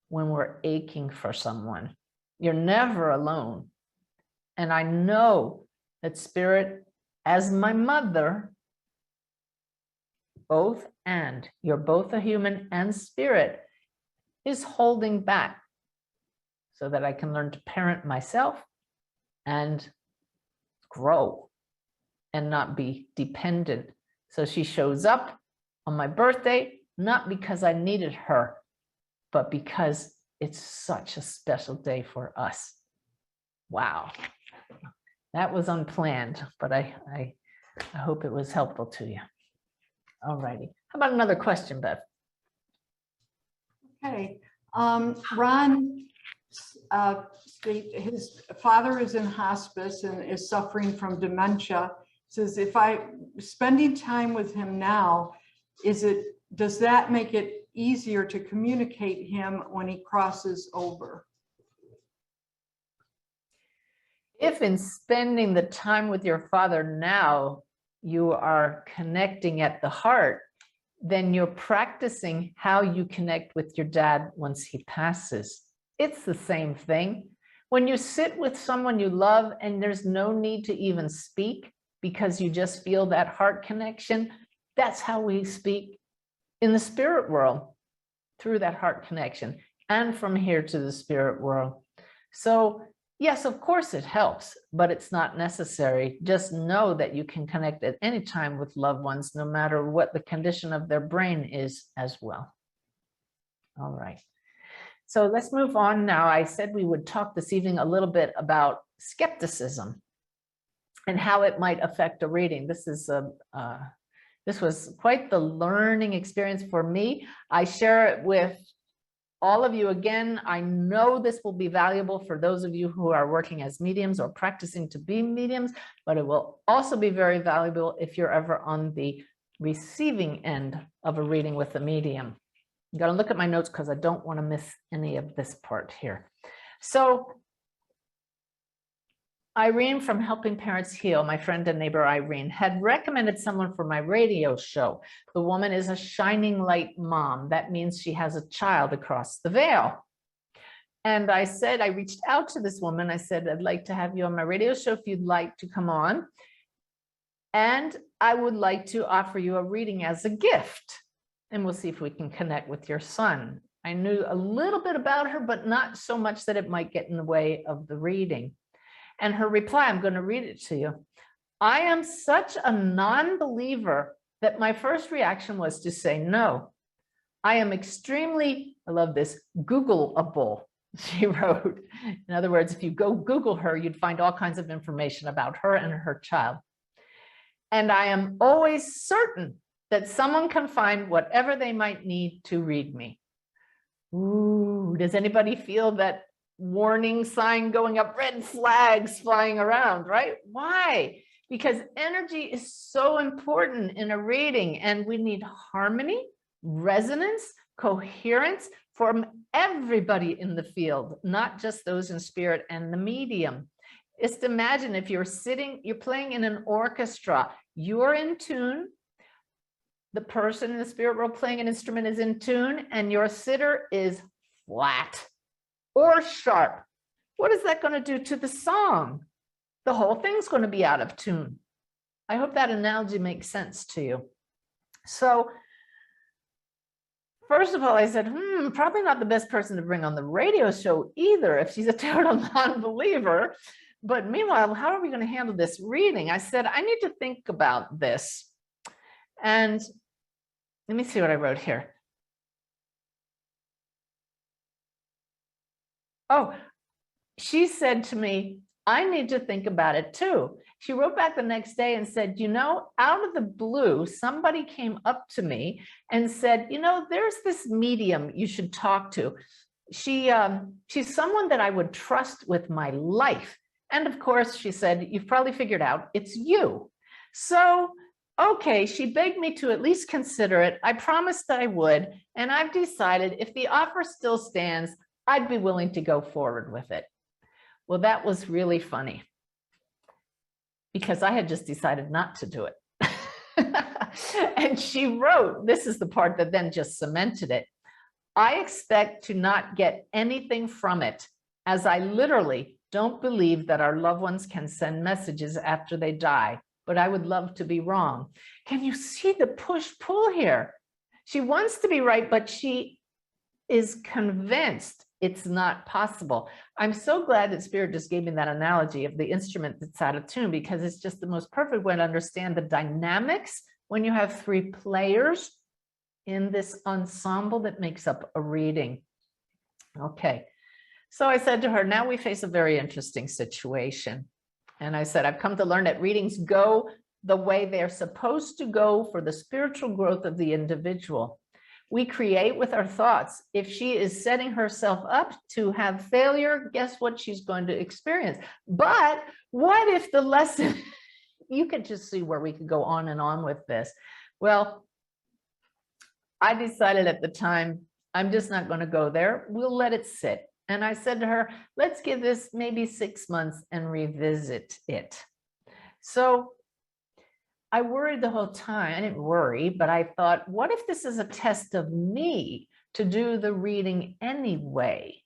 when we're aching for someone. You're never alone. And I know that spirit, as my mother, both and, you're both a human and spirit, is holding back so that I can learn to parent myself and grow and not be dependent. So she shows up on my birthday, not because I needed her, but because it's such a special day for us. Wow. That was unplanned, but I hope it was helpful to you. All righty. How about another question, Beth? Okay. Ron, his father is in hospice and is suffering from dementia. Says, if spending time with him now, does that make it easier to communicate him when he crosses over? If in spending the time with your father now, you are connecting at the heart, then you're practicing how you connect with your dad once he passes. It's the same thing. When you sit with someone you love and there's no need to even speak because you just feel that heart connection, that's how we speak in the spirit world, through that heart connection and from here to the spirit world. So yes, of course it helps, but it's not necessary. Just know that you can connect at any time with loved ones, no matter what the condition of their brain is as well. All right. So let's move on now. I said we would talk this evening a little bit about skepticism and how it might affect a reading. This was quite the learning experience for me. I share it with all of you again. I know this will be valuable for those of you who are working as mediums or practicing to be mediums, but it will also be very valuable if you're ever on the receiving end of a reading with a medium. I'm going to look at my notes because I don't want to miss any of this part here. So Irene from Helping Parents Heal, my friend and neighbor Irene, had recommended someone for my radio show. The woman is a shining light mom. That means she has a child across the veil. And I said, I reached out to this woman. I said, I'd like to have you on my radio show if you'd like to come on. And I would like to offer you a reading as a gift. And we'll see if we can connect with your son. I knew a little bit about her, but not so much that it might get in the way of the reading. And her reply, I'm going to read it to you. I am such a non-believer that my first reaction was to say no. I am extremely, I love this, Googleable, she wrote. In other words, if you go Google her, you'd find all kinds of information about her and her child. And I am always certain that someone can find whatever they might need to read me. Ooh, does anybody feel that warning sign going up, red flags flying around, right? Why? Because energy is so important in a reading, and we need harmony, resonance, coherence from everybody in the field, not just those in spirit and the medium. Just imagine if you're sitting, you're playing in an orchestra, you're in tune, the person in the spirit world playing an instrument is in tune, and your sitter is flat or sharp. What is that going to do to the song? The whole thing's going to be out of tune. I hope that analogy makes sense to you. So first of all, I said, probably not the best person to bring on the radio show either if she's a total non-believer. But meanwhile, how are we going to handle this reading? I said, I need to think about this. And let me see what I wrote here. Oh, she said to me, I need to think about it too. She wrote back the next day and said, you know, out of the blue, somebody came up to me and said, you know, there's this medium you should talk to. She's someone that I would trust with my life. And of course, she said, you've probably figured out it's you. So, okay, she begged me to at least consider it. I promised I would. And I've decided if the offer still stands, I'd be willing to go forward with it. Well, that was really funny because I had just decided not to do it. And she wrote, this is the part that then just cemented it. I expect to not get anything from it, as I literally don't believe that our loved ones can send messages after they die, but I would love to be wrong. Can you see the push-pull here? She wants to be right, but she is convinced it's not possible. I'm so glad that Spirit just gave me that analogy of the instrument that's out of tune, because it's just the most perfect way to understand the dynamics when you have three players in this ensemble that makes up a reading. Okay, so I said to her, now we face a very interesting situation. And I said, I've come to learn that readings go the way they're supposed to go for the spiritual growth of the individual. We create with our thoughts. If she is setting herself up to have failure, guess what she's going to experience? But what if the lesson, you can just see where we could go on and on with this. Well, I decided at the time, I'm just not going to go there. We'll let it sit. And I said to her, let's give this maybe 6 months and revisit it. So I worried the whole time. I didn't worry, but I thought, what if this is a test of me to do the reading anyway?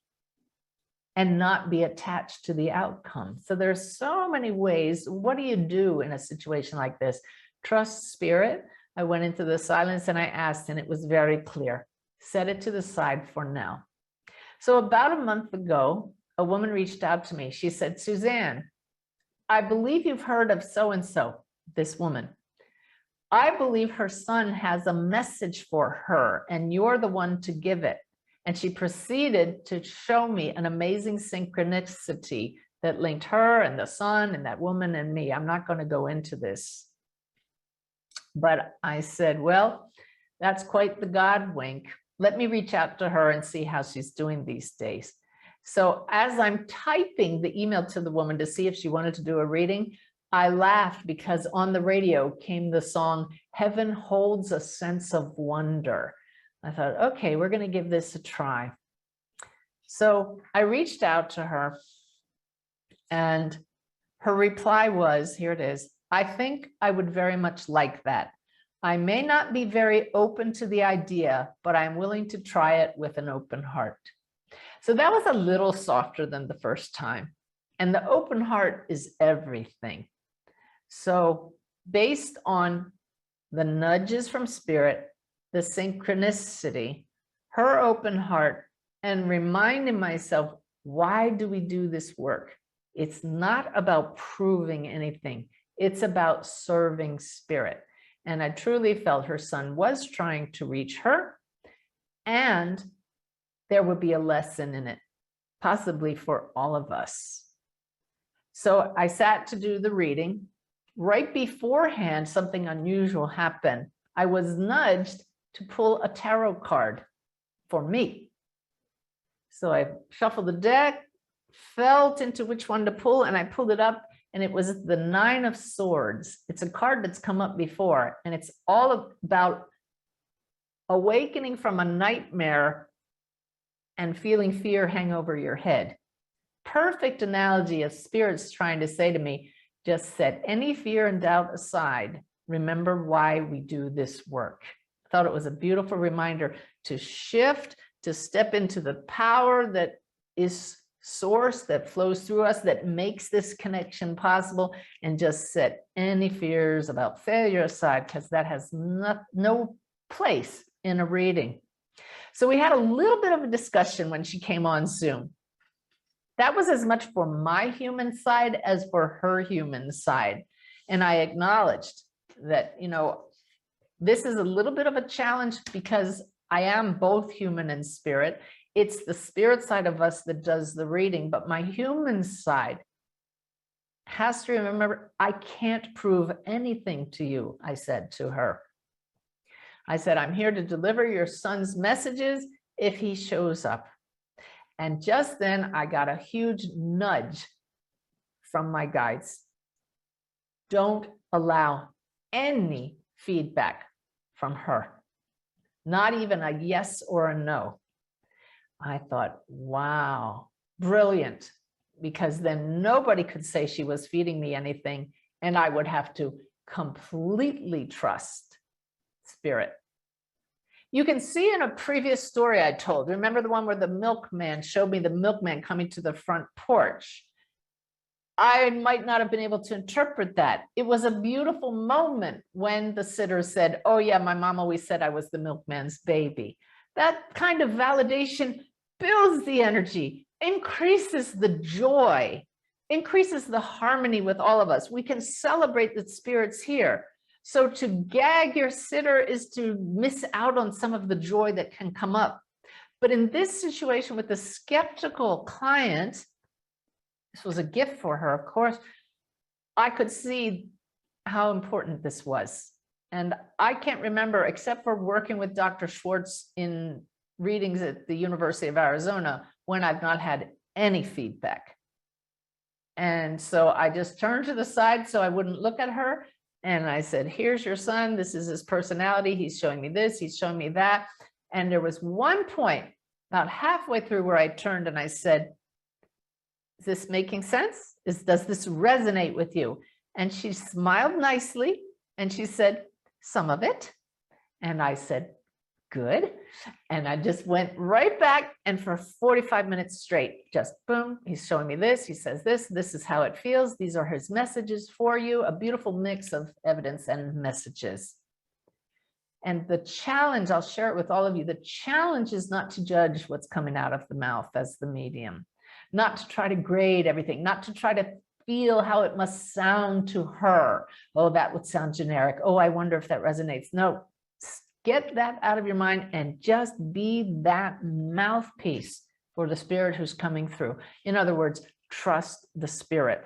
and not be attached to the outcome. So there's so many ways. What do you do in a situation like this? Trust spirit. I went into the silence and I asked, and it was very clear. Set it to the side for now. So about a month ago, a woman reached out to me. She said, Suzanne, I believe you've heard of so-and-so, this woman. I believe her son has a message for her and you're the one to give it. And she proceeded to show me an amazing synchronicity that linked her and the son and that woman and me. I'm not going to go into this. But I said, well, that's quite the God wink. Let me reach out to her and see how she's doing these days. So as I'm typing the email to the woman to see if she wanted to do a reading, I laughed because on the radio came the song, Heaven Holds a Sense of Wonder. I thought, okay, we're going to give this a try. So I reached out to her and her reply was, here it is, I think I would very much like that. I may not be very open to the idea, but I'm willing to try it with an open heart. So that was a little softer than the first time. And the open heart is everything. So based on the nudges from spirit, the synchronicity, her open heart, and reminding myself, why do we do this work? It's not about proving anything. It's about serving spirit. And I truly felt her son was trying to reach her, and there would be a lesson in it, possibly for all of us. So I sat to do the reading. Right beforehand, something unusual happened. I was nudged to pull a tarot card for me. So I shuffled the deck, felt into which one to pull, and I pulled it up, and it was the 9 of Swords. It's a card that's come up before, and it's all about awakening from a nightmare and feeling fear hang over your head. Perfect analogy of spirits trying to say to me, just set any fear and doubt aside. Remember why we do this work. I thought it was a beautiful reminder to shift, to step into the power that is source, that flows through us, that makes this connection possible, and just set any fears about failure aside, because that has no place in a reading. So we had a little bit of a discussion when she came on Zoom. That was as much for my human side as for her human side. And I acknowledged that, you know, this is a little bit of a challenge because I am both human and spirit. It's the spirit side of us that does the reading, but my human side has to remember, I can't prove anything to you, I said to her. I said, I'm here to deliver your son's messages if he shows up. And just then I got a huge nudge from my guides. Don't allow any feedback from her, not even a yes or a no. I thought, wow, brilliant, because then nobody could say she was feeding me anything, and I would have to completely trust spirit. You can see in a previous story I told, remember the one where the milkman showed me the milkman coming to the front porch? I might not have been able to interpret that. It was a beautiful moment when the sitter said, oh yeah, my mom always said I was the milkman's baby. That kind of validation builds the energy, increases the joy, increases the harmony with all of us. We can celebrate that spirit's here. So to gag your sitter is to miss out on some of the joy that can come up. But in this situation with the skeptical client, this was a gift for her, of course, I could see how important this was. And I can't remember, except for working with Dr. Schwartz in readings at the University of Arizona, when I've not had any feedback. And so I just turned to the side so I wouldn't look at her. And I said, here's your son. This is his personality. He's showing me this. He's showing me that. And there was one point about halfway through where I turned and I said, is this making sense? Does this resonate with you? And she smiled nicely and she said, some of it. And I said, good. And I just went right back, and for 45 minutes straight, just boom, he's showing me this, he says this is how it feels, these are his messages for you, a beautiful mix of evidence and messages. And the challenge, I'll share it with all of you, the challenge is not to judge what's coming out of the mouth as the medium, not to try to grade everything, not to try to feel how it must sound to her. Oh, that would sound generic. Oh, I wonder if that resonates. No, get that out of your mind and just be that mouthpiece for the spirit who's coming through. In other words, trust the spirit.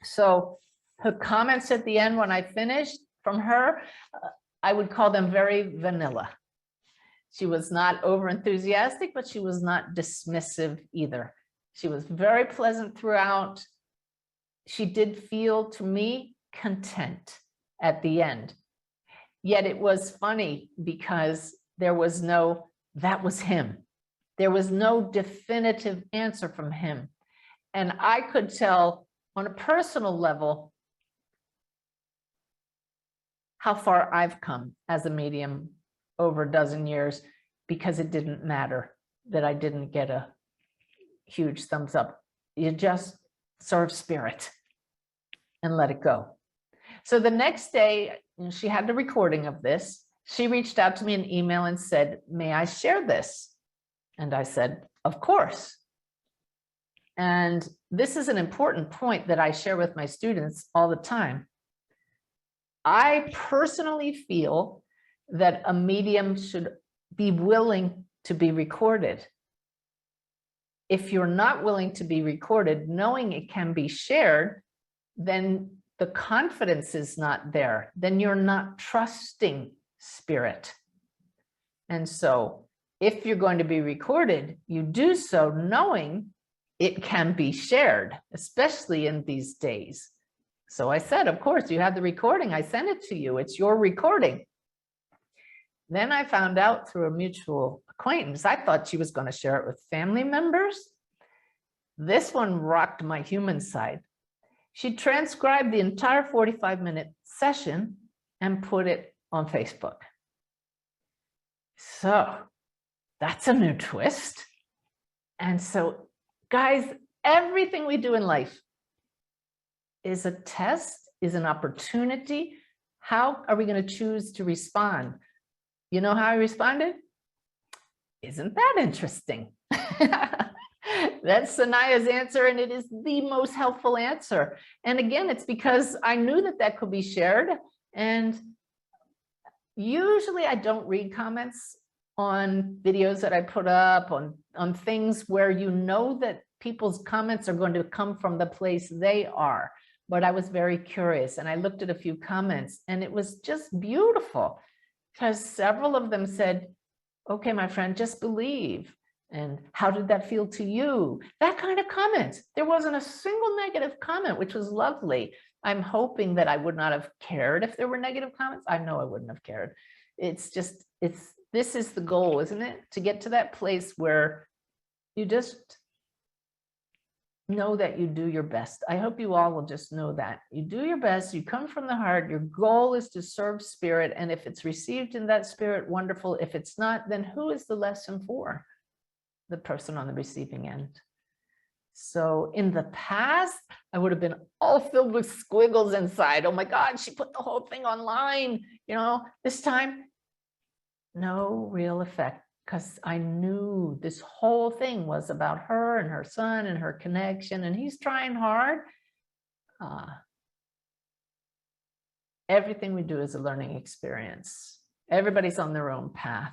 So her comments at the end when I finished from her, I would call them very vanilla. She was not over enthusiastic, but she was not dismissive either. She was very pleasant throughout. She did feel, to me, content at the end. Yet it was funny because there was no, that was him. There was no definitive answer from him. And I could tell on a personal level how far I've come as a medium over a dozen years, because it didn't matter that I didn't get a huge thumbs up. You just serve spirit and let it go. So the next day, she had the recording of this. She reached out to me in email and said, may I share this? And I said, of course. And this is an important point that I share with my students all the time. I personally feel that a medium should be willing to be recorded. If you're not willing to be recorded, knowing it can be shared, then the confidence is not there. Then you're not trusting spirit. And so if you're going to be recorded, you do so knowing it can be shared, especially in these days. So I said, of course, you have the recording. I sent it to you. It's your recording. Then I found out through a mutual acquaintance, I thought she was going to share it with family members. This one rocked my human side. She transcribed the entire 45-minute session and put it on Facebook. So that's a new twist. And so, guys, everything we do in life is a test, is an opportunity. How are we going to choose to respond? You know how I responded? Isn't that interesting? That's Sanaya's answer, and it is the most helpful answer. And again, it's because I knew that that could be shared. And usually I don't read comments on videos that I put up, on things where you know that people's comments are going to come from the place they are. But I was very curious, and I looked at a few comments, and it was just beautiful because several of them said, okay, my friend, just believe. And how did that feel to you? That kind of comment. There wasn't a single negative comment, which was lovely. I'm hoping that I would not have cared if there were negative comments. I know I wouldn't have cared. It's just, this is the goal, isn't it? To get to that place where you just know that you do your best. I hope you all will just know that you do your best. You come from the heart. Your goal is to serve spirit. And if it's received in that spirit, wonderful. If it's not, then who is the lesson for? The person on the receiving end. So in the past, I would have been all filled with squiggles inside. Oh my God, she put the whole thing online. You know, this time, no real effect, because I knew this whole thing was about her and her son and her connection, and he's trying hard. Everything we do is a learning experience. Everybody's on their own path.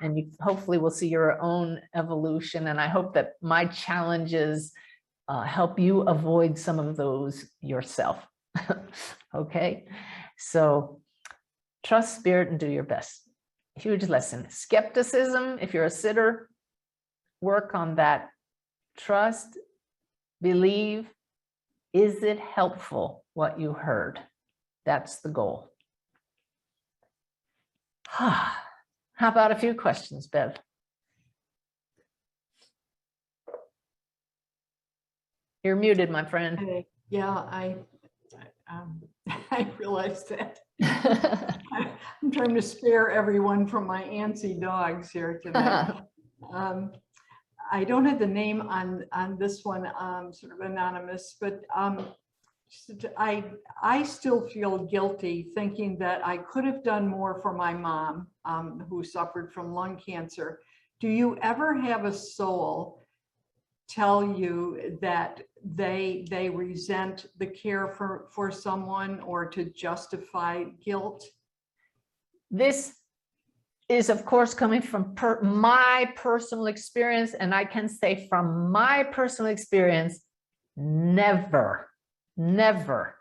And you hopefully will see your own evolution. And I hope that my challenges help you avoid some of those yourself. Okay, so trust spirit and do your best. Huge lesson. Skepticism, if you're a sitter, work on that. Trust, believe. Is it helpful what you heard? That's the goal. How about a few questions, Bev? You're muted, my friend. Yeah, I realized that. I'm trying to spare everyone from my antsy dogs here tonight. I don't have the name on this one, sort of anonymous, but I still feel guilty thinking that I could have done more for my mom, who suffered from lung cancer. Do you ever have a soul tell you that they resent the care for someone, or to justify guilt? This is, of course, coming from my personal experience. And I can say from my personal experience, never, never.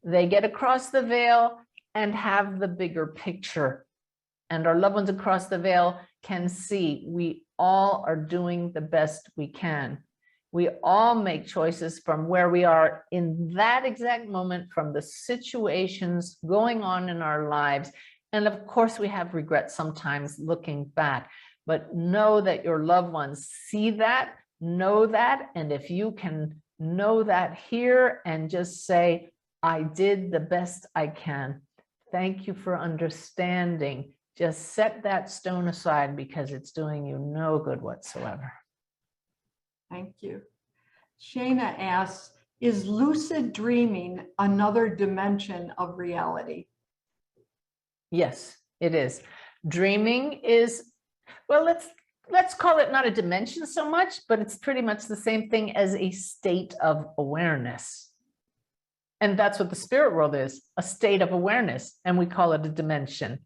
They get across the veil and have the bigger picture. And our loved ones across the veil can see we all are doing the best we can. We all make choices from where we are in that exact moment, from the situations going on in our lives. And of course, we have regret sometimes looking back, but know that your loved ones see that, know that. And if you can know that here and just say, I did the best I can. Thank you for understanding. Just set that stone aside because it's doing you no good whatsoever. Thank you. Shayna asks, is lucid dreaming another dimension of reality? Yes, it is. Dreaming is, well, let's call it not a dimension so much, but it's pretty much the same thing as a state of awareness. And that's what the spirit world is, a state of awareness, and we call it a dimension.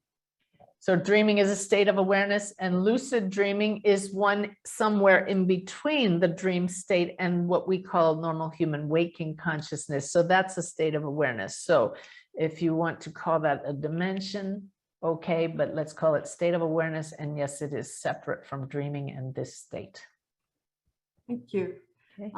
So dreaming is a state of awareness, and lucid dreaming is one somewhere in between the dream state and what we call normal human waking consciousness. So that's a state of awareness. So if you want to call that a dimension, okay, but let's call it state of awareness. And yes, it is separate from dreaming and this state. Thank you. Okay.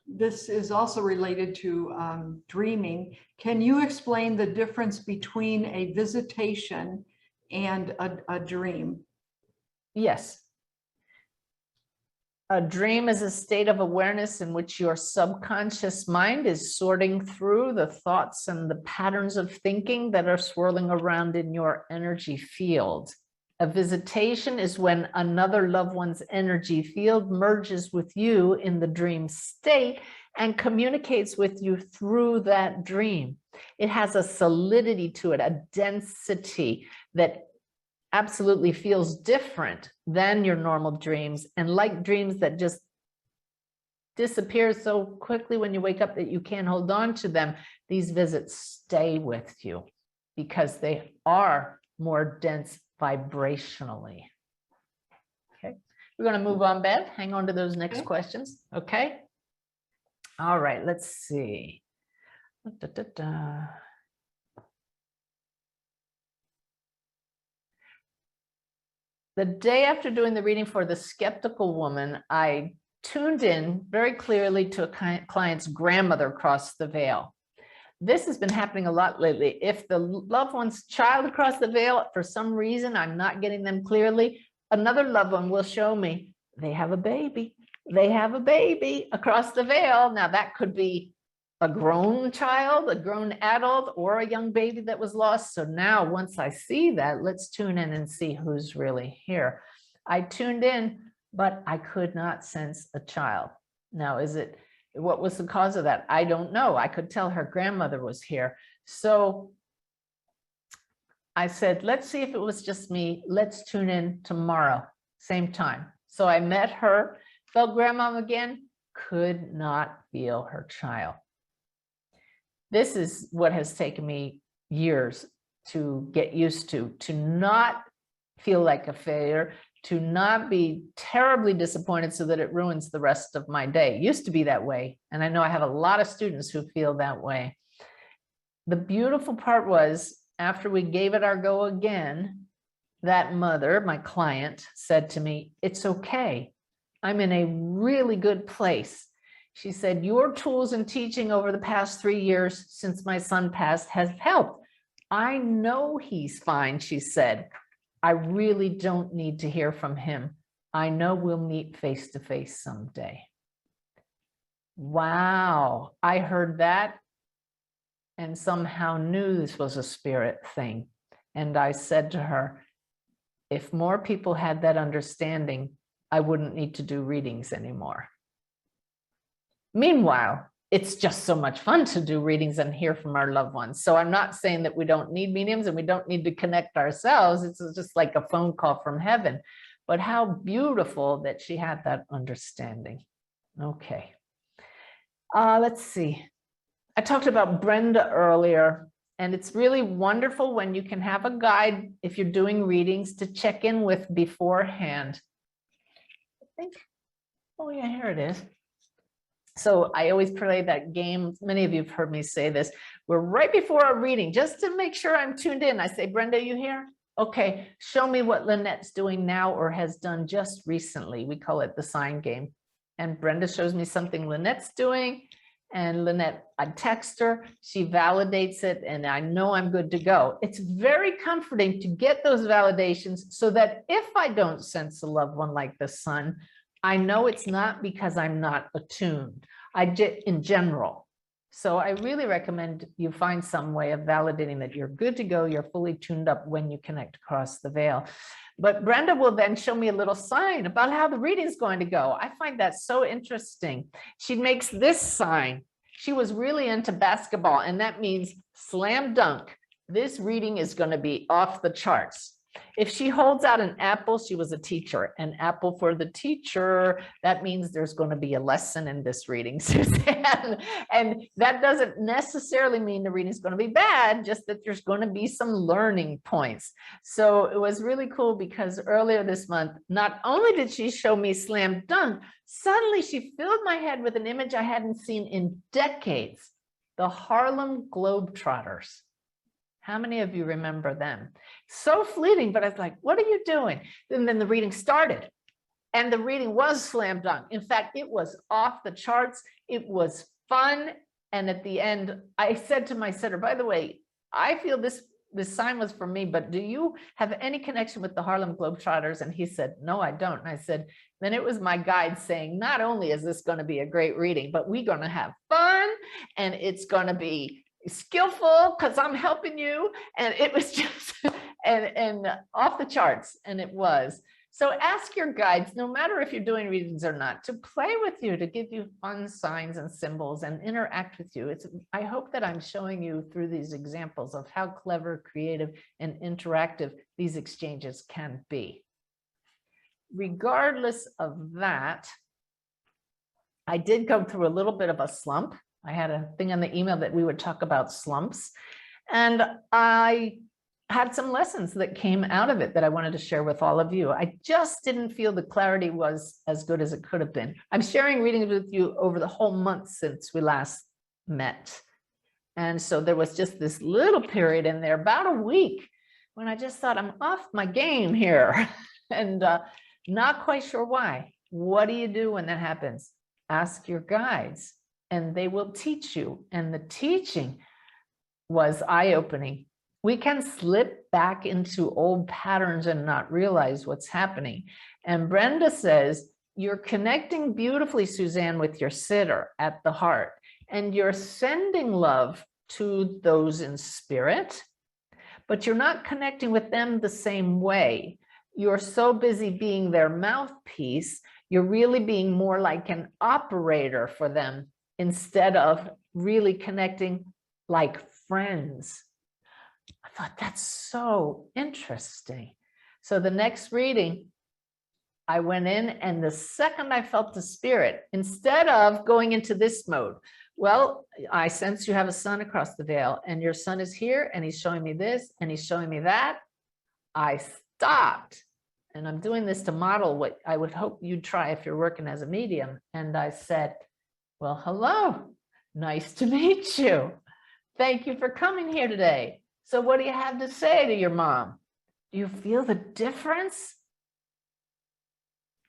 This is also related to dreaming. Can you explain the difference between a visitation and a dream? Yes. A dream is a state of awareness in which your subconscious mind is sorting through the thoughts and the patterns of thinking that are swirling around in your energy field. A visitation is when another loved one's energy field merges with you in the dream state and communicates with you through that dream. It has a solidity to it, a density that absolutely feels different than your normal dreams, and like dreams that just disappear so quickly when you wake up that you can't hold on to them, these visits stay with you because they are more dense vibrationally. Okay, we're going to move on, Bev. Hang on to those next questions. Okay. All right, let's see. The day after doing the reading for the skeptical woman, I tuned in very clearly to a client's grandmother across the veil. This has been happening a lot lately. If the loved one's child across the veil, for some reason, I'm not getting them clearly, another loved one will show me they have a baby. They have a baby across the veil. Now that could be a grown child, a grown adult, or a young baby that was lost. So now once I see that, let's tune in and see who's really here. I tuned in, but I could not sense a child. Now, what was the cause of that? I don't know. I could tell her grandmother was here. So I said, let's see if it was just me. Let's tune in tomorrow, same time. So I met her, felt grandma again, could not feel her child. This is what has taken me years to get used to not feel like a failure, to not be terribly disappointed so that it ruins the rest of my day. It used to be that way. And I know I have a lot of students who feel that way. The beautiful part was after we gave it our go again, that mother, my client, said to me, it's okay. I'm in a really good place. She said, your tools and teaching over the past 3 years since my son passed has helped. I know he's fine, she said. I really don't need to hear from him. I know we'll meet face to face someday. Wow, I heard that and somehow knew this was a spirit thing. And I said to her, if more people had that understanding, I wouldn't need to do readings anymore. Meanwhile, it's just so much fun to do readings and hear from our loved ones. So I'm not saying that we don't need mediums and we don't need to connect ourselves. It's just like a phone call from heaven. But how beautiful that she had that understanding. Okay. Let's see. I talked about Brenda earlier, and it's really wonderful when you can have a guide, if you're doing readings, to check in with beforehand. I think, oh yeah, here it is. So I always play that game. Many of you have heard me say this. We're right before a reading, just to make sure I'm tuned in. I say, Brenda, you here? Okay, show me what Lynette's doing now or has done just recently. We call it the sign game. And Brenda shows me something Lynette's doing. And Lynette, I text her, she validates it, and I know I'm good to go. It's very comforting to get those validations so that if I don't sense a loved one like the sun, I know it's not because I'm not attuned, in general. So I really recommend you find some way of validating that you're good to go, you're fully tuned up when you connect across the veil. But Brenda will then show me a little sign about how the reading is going to go. I find that so interesting. She makes this sign. She was really into basketball, and that means slam dunk. This reading is going to be off the charts. If she holds out an apple, she was a teacher. An apple for the teacher, that means there's going to be a lesson in this reading, Suzanne. And that doesn't necessarily mean the reading is going to be bad, just that there's going to be some learning points. So it was really cool because earlier this month, not only did she show me slam dunk, suddenly she filled my head with an image I hadn't seen in decades, the Harlem Globetrotters. How many of you remember them? So fleeting, but I was like, what are you doing? And then the reading started, and the reading was slam dunk. In fact, it was off the charts. It was fun. And at the end, I said to my sitter, by the way, I feel this sign was for me, but do you have any connection with the Harlem Globetrotters? And he said, no, I don't. And I said, then it was my guide saying, not only is this going to be a great reading, but we're going to have fun, and it's going to be skillful because I'm helping you. And it was just and off the charts, and it was. So ask your guides, no matter if you're doing readings or not, to play with you, to give you fun signs and symbols and interact with you. I hope that I'm showing you through these examples of how clever, creative, and interactive these exchanges can be. Regardless of that, I did go through a little bit of a slump. I had a thing on the email that we would talk about slumps, and I had some lessons that came out of it that I wanted to share with all of you. I just didn't feel the clarity was as good as it could have been. I'm sharing readings with you over the whole month since we last met. And so there was just this little period in there, about a week, when I just thought, I'm off my game here and not quite sure why. What do you do when that happens? Ask your guides, and they will teach you. And the teaching was eye-opening. We can slip back into old patterns and not realize what's happening. And Brenda says, you're connecting beautifully, Suzanne, with your sitter at the heart, and you're sending love to those in spirit, but you're not connecting with them the same way. You're so busy being their mouthpiece, you're really being more like an operator for them instead of really connecting like friends. I thought that's so interesting. So the next reading, I went in, and the second I felt the spirit, instead of going into this mode, well, I sense you have a son across the veil, and your son is here, and he's showing me this, and he's showing me that. I stopped, and I'm doing this to model what I would hope you'd try if you're working as a medium. And I said, well, hello, nice to meet you. Thank you for coming here today. So what do you have to say to your mom? Do you feel the difference?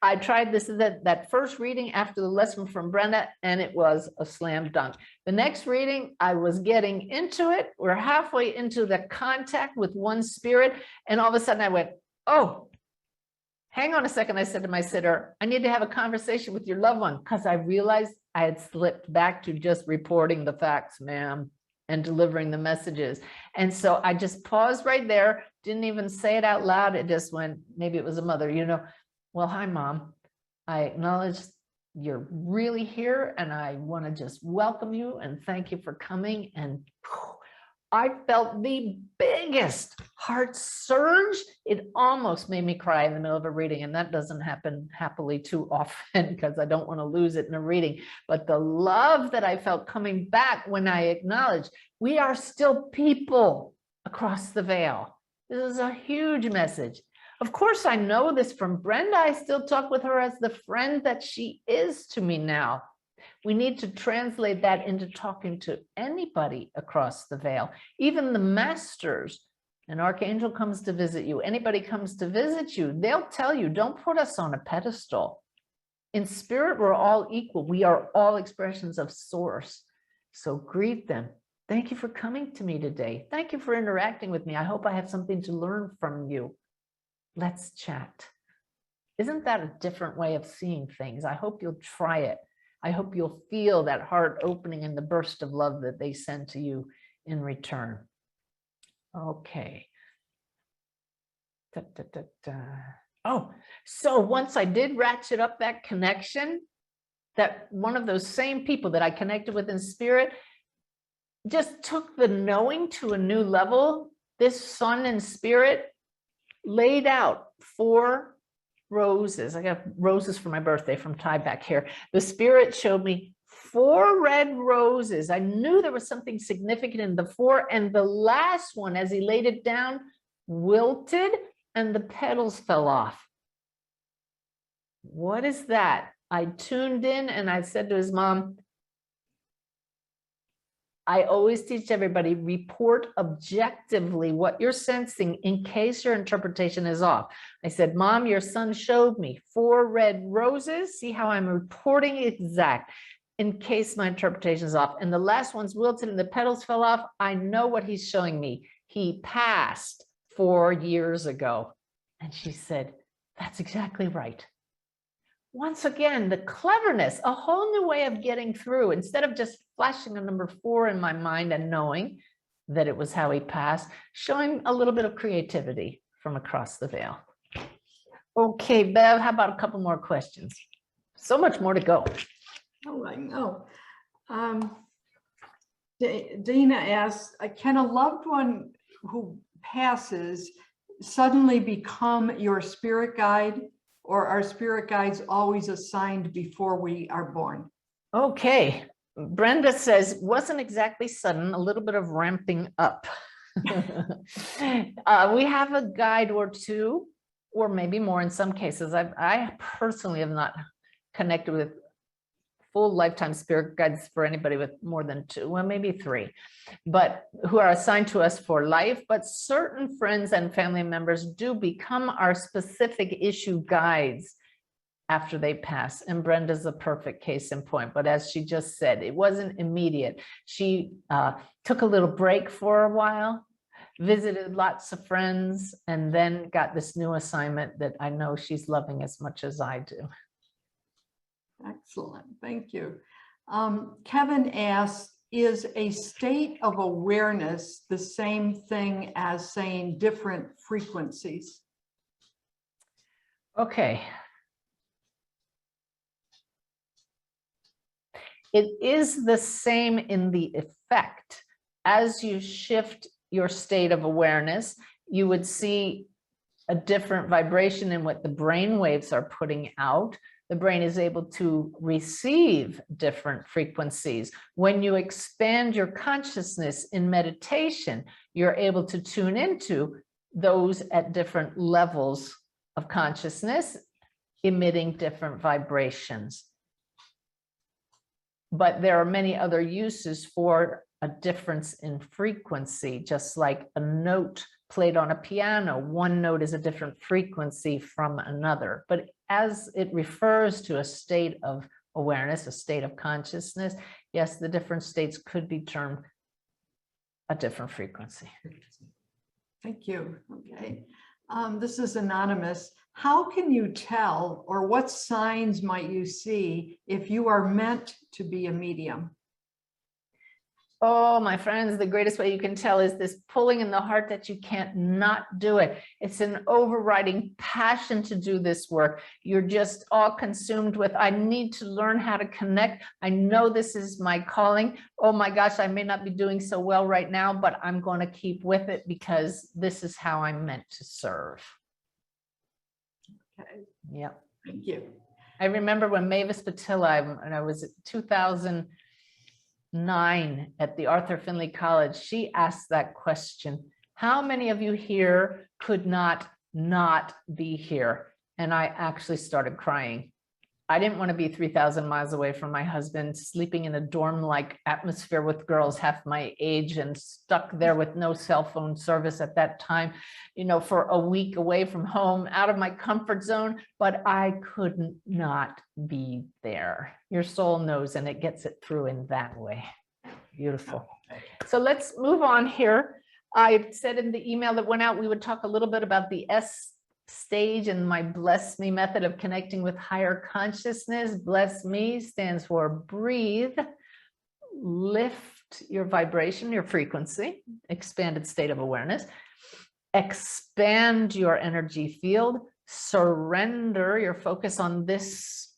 I tried this, that first reading after the lesson from Brenda, and it was a slam dunk. The next reading, I was getting into it. We're halfway into the contact with one spirit, and all of a sudden I went, oh, hang on a second. I said to my sitter, I need to have a conversation with your loved one, because I realized I had slipped back to just reporting the facts, ma'am. and delivering the messages. And so I just paused right there, didn't even say it out loud. It just went, maybe it was a mother, you know, well, hi, Mom. I acknowledge you're really here and I want to just welcome you and thank you for coming. And I felt the biggest heart surge. It almost made me cry in the middle of a reading, and that doesn't happen happily too often because I don't want to lose it in a reading. But the love that I felt coming back when I acknowledged we are still people across the veil. This is a huge message. Of course, I know this from Brenda. I still talk with her as the friend that she is to me now. We need to translate that into talking to anybody across the veil, even the masters. An archangel comes to visit you. Anybody comes to visit you, they'll tell you, don't put us on a pedestal. In spirit, we're all equal. We are all expressions of source. So greet them. Thank you for coming to me today. Thank you for interacting with me. I hope I have something to learn from you. Let's chat. Isn't that a different way of seeing things? I hope you'll try it. I hope you'll feel that heart opening and the burst of love that they send to you in return. Okay. Da, da, da, da. Oh, so once I did ratchet up that connection, that one of those same people that I connected with in spirit just took the knowing to a new level. This sun in spirit laid out 4 roses. I got roses for my birthday from Ty back here. The spirit showed me 4 red roses. I knew there was something significant in the 4, and the last one, as he laid it down, wilted and the petals fell off. What is that? I tuned in and I said to his mom, I always teach everybody, report objectively what you're sensing in case your interpretation is off. I said, Mom, your son showed me 4 red roses. See how I'm reporting exact in case my interpretation is off. And the last one's wilted and the petals fell off. I know what he's showing me. He passed 4 years ago. And she said, that's exactly right. Once again, the cleverness, a whole new way of getting through. Instead of just flashing a number 4 in my mind and knowing that it was how he passed, showing a little bit of creativity from across the veil. Okay, Bev, how about a couple more questions? So much more to go. Oh, I know. Dana asks, can a loved one who passes suddenly become your spirit guide? Or are spirit guides always assigned before we are born? Okay, Brenda says, wasn't exactly sudden, a little bit of ramping up. We have a guide or 2, or maybe more in some cases. I personally have not connected with full lifetime spirit guides for anybody with more than 2, well, maybe 3, but who are assigned to us for life. But certain friends and family members do become our specific issue guides after they pass. And Brenda's a perfect case in point. But as she just said, it wasn't immediate. She took a little break for a while, visited lots of friends, and then got this new assignment that I know she's loving as much as I do. Excellent, thank you. Kevin asks, is a state of awareness the same thing as saying different frequencies? Okay. It is the same in the effect. As you shift your state of awareness, you would see a different vibration in what the brain waves are putting out. The brain is able to receive different frequencies. When you expand your consciousness in meditation, you're able to tune into those at different levels of consciousness, emitting different vibrations. But there are many other uses for a difference in frequency, just like a note played on a piano. One note is a different frequency from another. But as it refers to a state of awareness, a state of consciousness, yes, the different states could be termed a different frequency. Thank you. Okay. This is anonymous. How can you tell, or what signs might you see if you are meant to be a medium? Oh, my friends, the greatest way you can tell is this pulling in the heart that you can't not do it. It's an overriding passion to do this work. You're just all consumed with, I need to learn how to connect. I know this is my calling. Oh my gosh, I may not be doing so well right now, but I'm going to keep with it because this is how I'm meant to serve. Okay, Yep. thank you. I remember when Mavis Patilla, and I was at 2009 at the Arthur Findlay College, she asked that question. How many of you here could not be here? And I actually started crying. I didn't want to be 3,000 miles away from my husband, sleeping in a dorm-like atmosphere with girls half my age and stuck there with no cell phone service at that time, you know, for a week away from home, out of my comfort zone, but I couldn't not be there. Your soul knows, and it gets it through in that way. Beautiful. So let's move on here. I said in the email that went out, we would talk a little bit about the S stage and my Bless Me method of connecting with higher consciousness. Bless Me stands for breathe, lift your vibration, your frequency, expanded state of awareness, expand your energy field, surrender your focus on this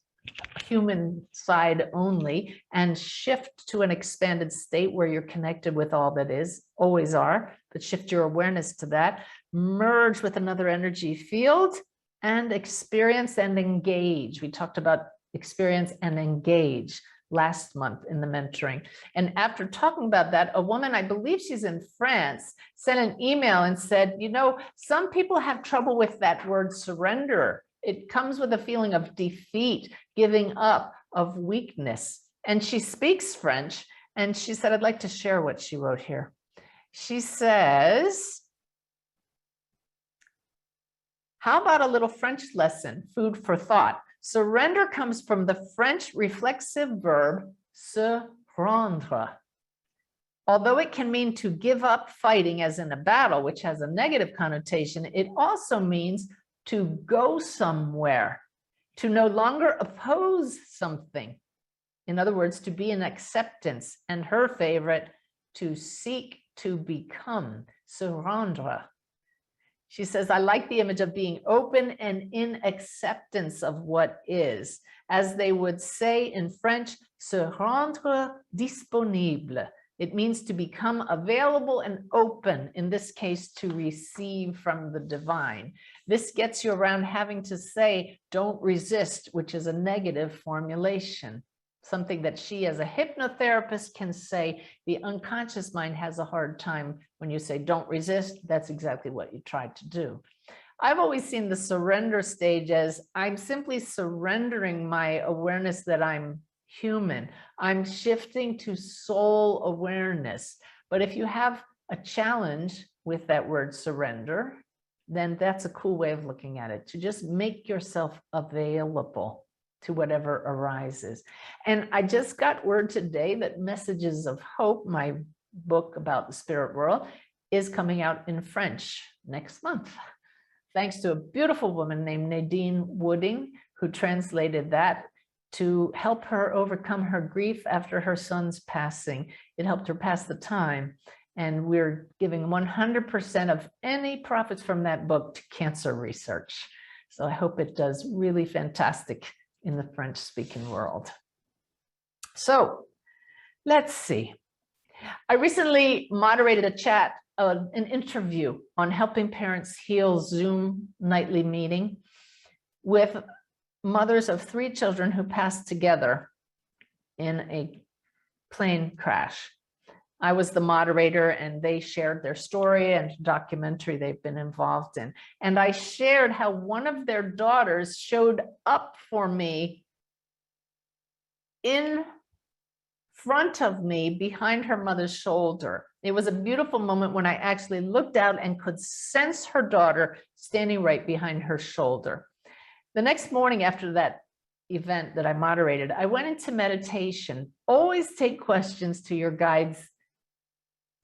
human side only, and shift to an expanded state where you're connected with all that is, always are, but shift your awareness to that, merge with another energy field, and experience and engage. We talked about experience and engage last month in the mentoring. And after talking about that, a woman, I believe she's in France, sent an email and said, you know, some people have trouble with that word surrender. It comes with a feeling of defeat, giving up, of weakness. And she speaks French. And she said, I'd like to share what she wrote here. She says, how about a little French lesson, food for thought? Surrender comes from the French reflexive verb se rendre. Although it can mean to give up fighting, as in a battle, which has a negative connotation, it also means to go somewhere, to no longer oppose something. In other words, to be in acceptance. And her favorite, to seek to become, se rendre. She says, I like the image of being open and in acceptance of what is. As they would say in French, se rendre disponible. It means to become available and open, in this case, to receive from the divine. This gets you around having to say, don't resist, which is a negative formulation. Something that she, as a hypnotherapist, can say. The unconscious mind has a hard time when you say, don't resist. That's exactly what you tried to do. I've always seen the surrender stage as I'm simply surrendering my awareness that I'm human. I'm shifting to soul awareness. But if you have a challenge with that word surrender, then that's a cool way of looking at it, to just make yourself available to whatever arises. And I just got word today that Messages of Hope, my book about the spirit world, is coming out in French next month. Thanks to a beautiful woman named Nadine Wooding, who translated that to help her overcome her grief after her son's passing. It helped her pass the time. And we're giving 100% of any profits from that book to cancer research. So I hope it does really fantastic in the French-speaking world. So let's see. I recently moderated a chat, an interview on helping parents heal Zoom nightly meeting with mothers of 3 children who passed together in a plane crash. I was the moderator, and they shared their story and documentary they've been involved in. And I shared how one of their daughters showed up for me in front of me behind her mother's shoulder. It was a beautiful moment when I actually looked out and could sense her daughter standing right behind her shoulder. The next morning after that event that I moderated, I went into meditation. Always take questions to your guides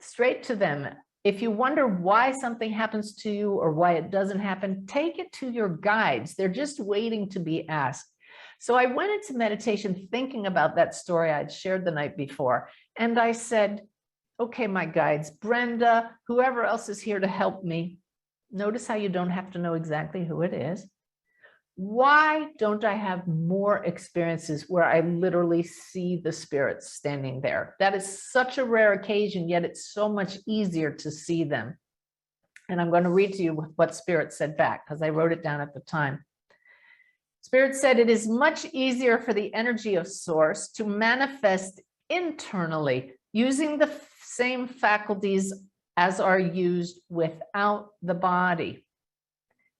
straight to them. If you wonder why something happens to you or why it doesn't happen, take it to your guides. They're just waiting to be asked. So I went into meditation thinking about that story I'd shared the night before. And I said, Okay, my guides, Brenda, whoever else is here to help me, notice how you don't have to know exactly who it is. Why don't I have more experiences where I literally see the spirits standing there? That is such a rare occasion, yet it's so much easier to see them. And I'm going to read to you what Spirit said back, because I wrote it down at the time. Spirit said, it is much easier for the energy of Source to manifest internally using the same faculties as are used without the body.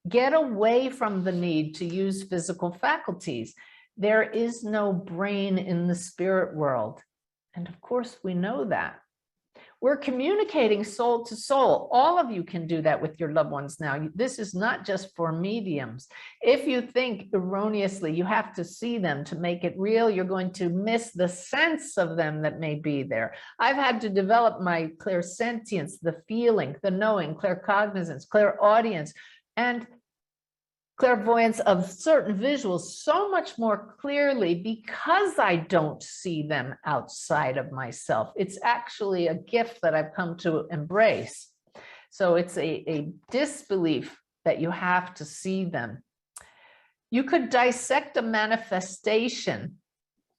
Get away from the need to use physical faculties. There is no brain in the spirit world. And of course, we know that. We're communicating soul to soul. All of you can do that with your loved ones now. This is not just for mediums. If you think erroneously you have to see them to make it real, you're going to miss the sense of them that may be there. I've had to develop my clairsentience, the feeling, the knowing, claircognizance, clairaudience, and clairvoyance of certain visuals so much more clearly because I don't see them outside of myself. It's actually a gift that I've come to embrace. So it's a disbelief that you have to see them. You could dissect a manifestation.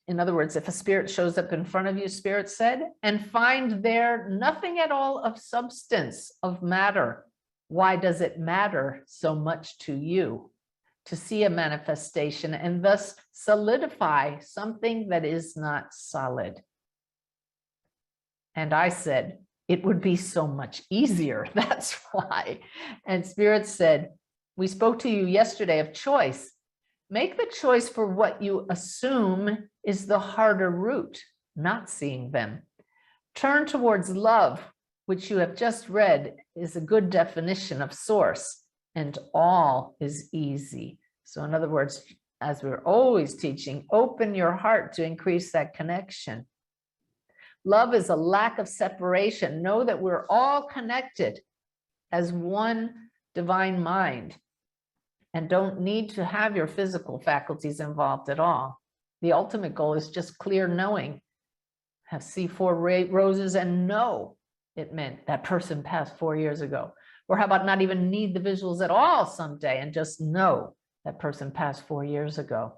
In other words, if a spirit shows up in front of you, Spirit said, and find there nothing at all of substance, of matter. Why does it matter so much to you to see a manifestation and thus solidify something that is not solid? And I said, it would be so much easier. That's why. And Spirit said, we spoke to you yesterday of choice. Make the choice for what you assume is the harder route, not seeing them. Turn towards love, which you have just read is a good definition of Source, and all is easy. So in other words, as we're always teaching, open your heart to increase that connection. Love is a lack of separation. Know that we're all connected as one divine mind and don't need to have your physical faculties involved at all. The ultimate goal is just clear knowing. Have see 4 roses and know it meant that person passed 4 years ago. Or how about not even need the visuals at all someday and just know that person passed 4 years ago.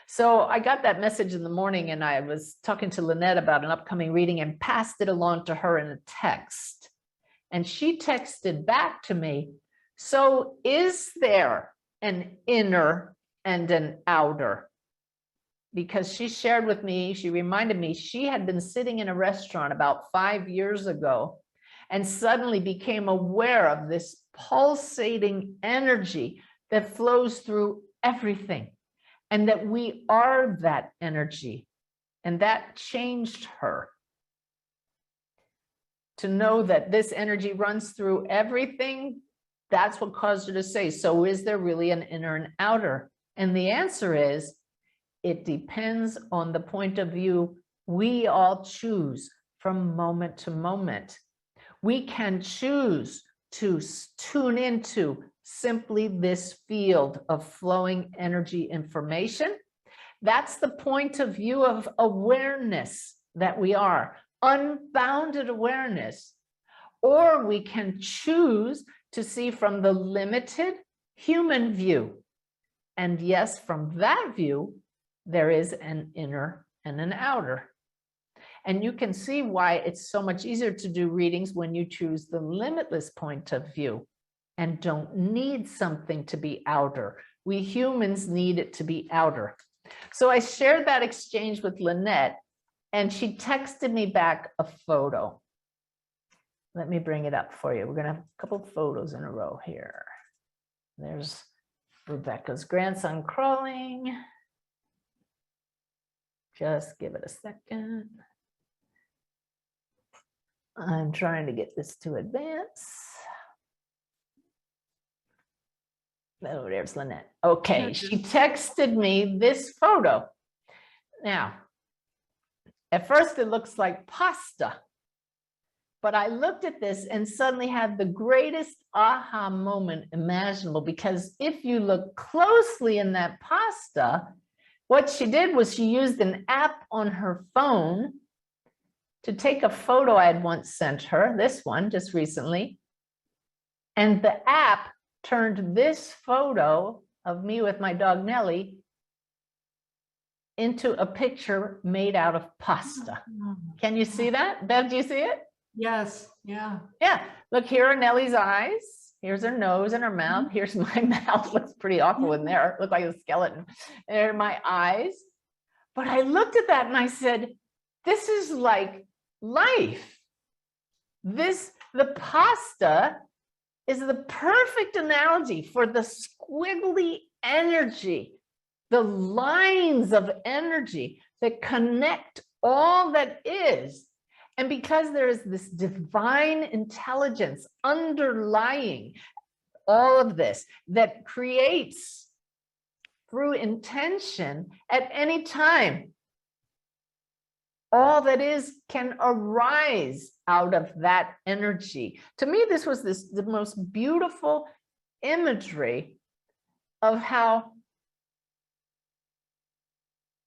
So I got that message in the morning and I was talking to Lynette about an upcoming reading and passed it along to her in a text. And she texted back to me, so is there an inner and an outer? Because she shared with me, she reminded me she had been sitting in a restaurant about 5 years ago and suddenly became aware of this pulsating energy that flows through everything and that we are that energy. And that changed her to know that this energy runs through everything. That's what caused her to say, so is there really an inner and outer? And the answer is, it depends on the point of view we all choose from moment to moment. We can choose to tune into simply this field of flowing energy information. That's the point of view of awareness that we are, unbounded awareness. Or we can choose to see from the limited human view. And yes, from that view, there is an inner and an outer. And you can see why it's so much easier to do readings when you choose the limitless point of view and don't need something to be outer. We humans need it to be outer. So I shared that exchange with Lynette and she texted me back a photo. Let me bring it up for you. We're going to have a couple of photos in a row here. There's Rebecca's grandson crawling. Just give it a second. I'm trying to get this to advance. Oh, there's Lynette. Okay, she texted me this photo. Now, at first it looks like pasta, but I looked at this and suddenly had the greatest aha moment imaginable, because if you look closely in that pasta, what she did was she used an app on her phone to take a photo I had once sent her, this one just recently. And the app turned this photo of me with my dog Nellie into a picture made out of pasta. Can you see that? Bev, do you see it? Yes. Yeah. Yeah. Look, here are Nellie's eyes. Here's her nose and her mouth. Here's my mouth. Looks pretty awful in there. Look like a skeleton. There are my eyes. But I looked at that and I said, this is like life. The pasta is the perfect analogy for the squiggly energy, the lines of energy that connect all that is. And because there is this divine intelligence underlying all of this that creates through intention at any time, all that is can arise out of that energy. To me, this was the most beautiful imagery of how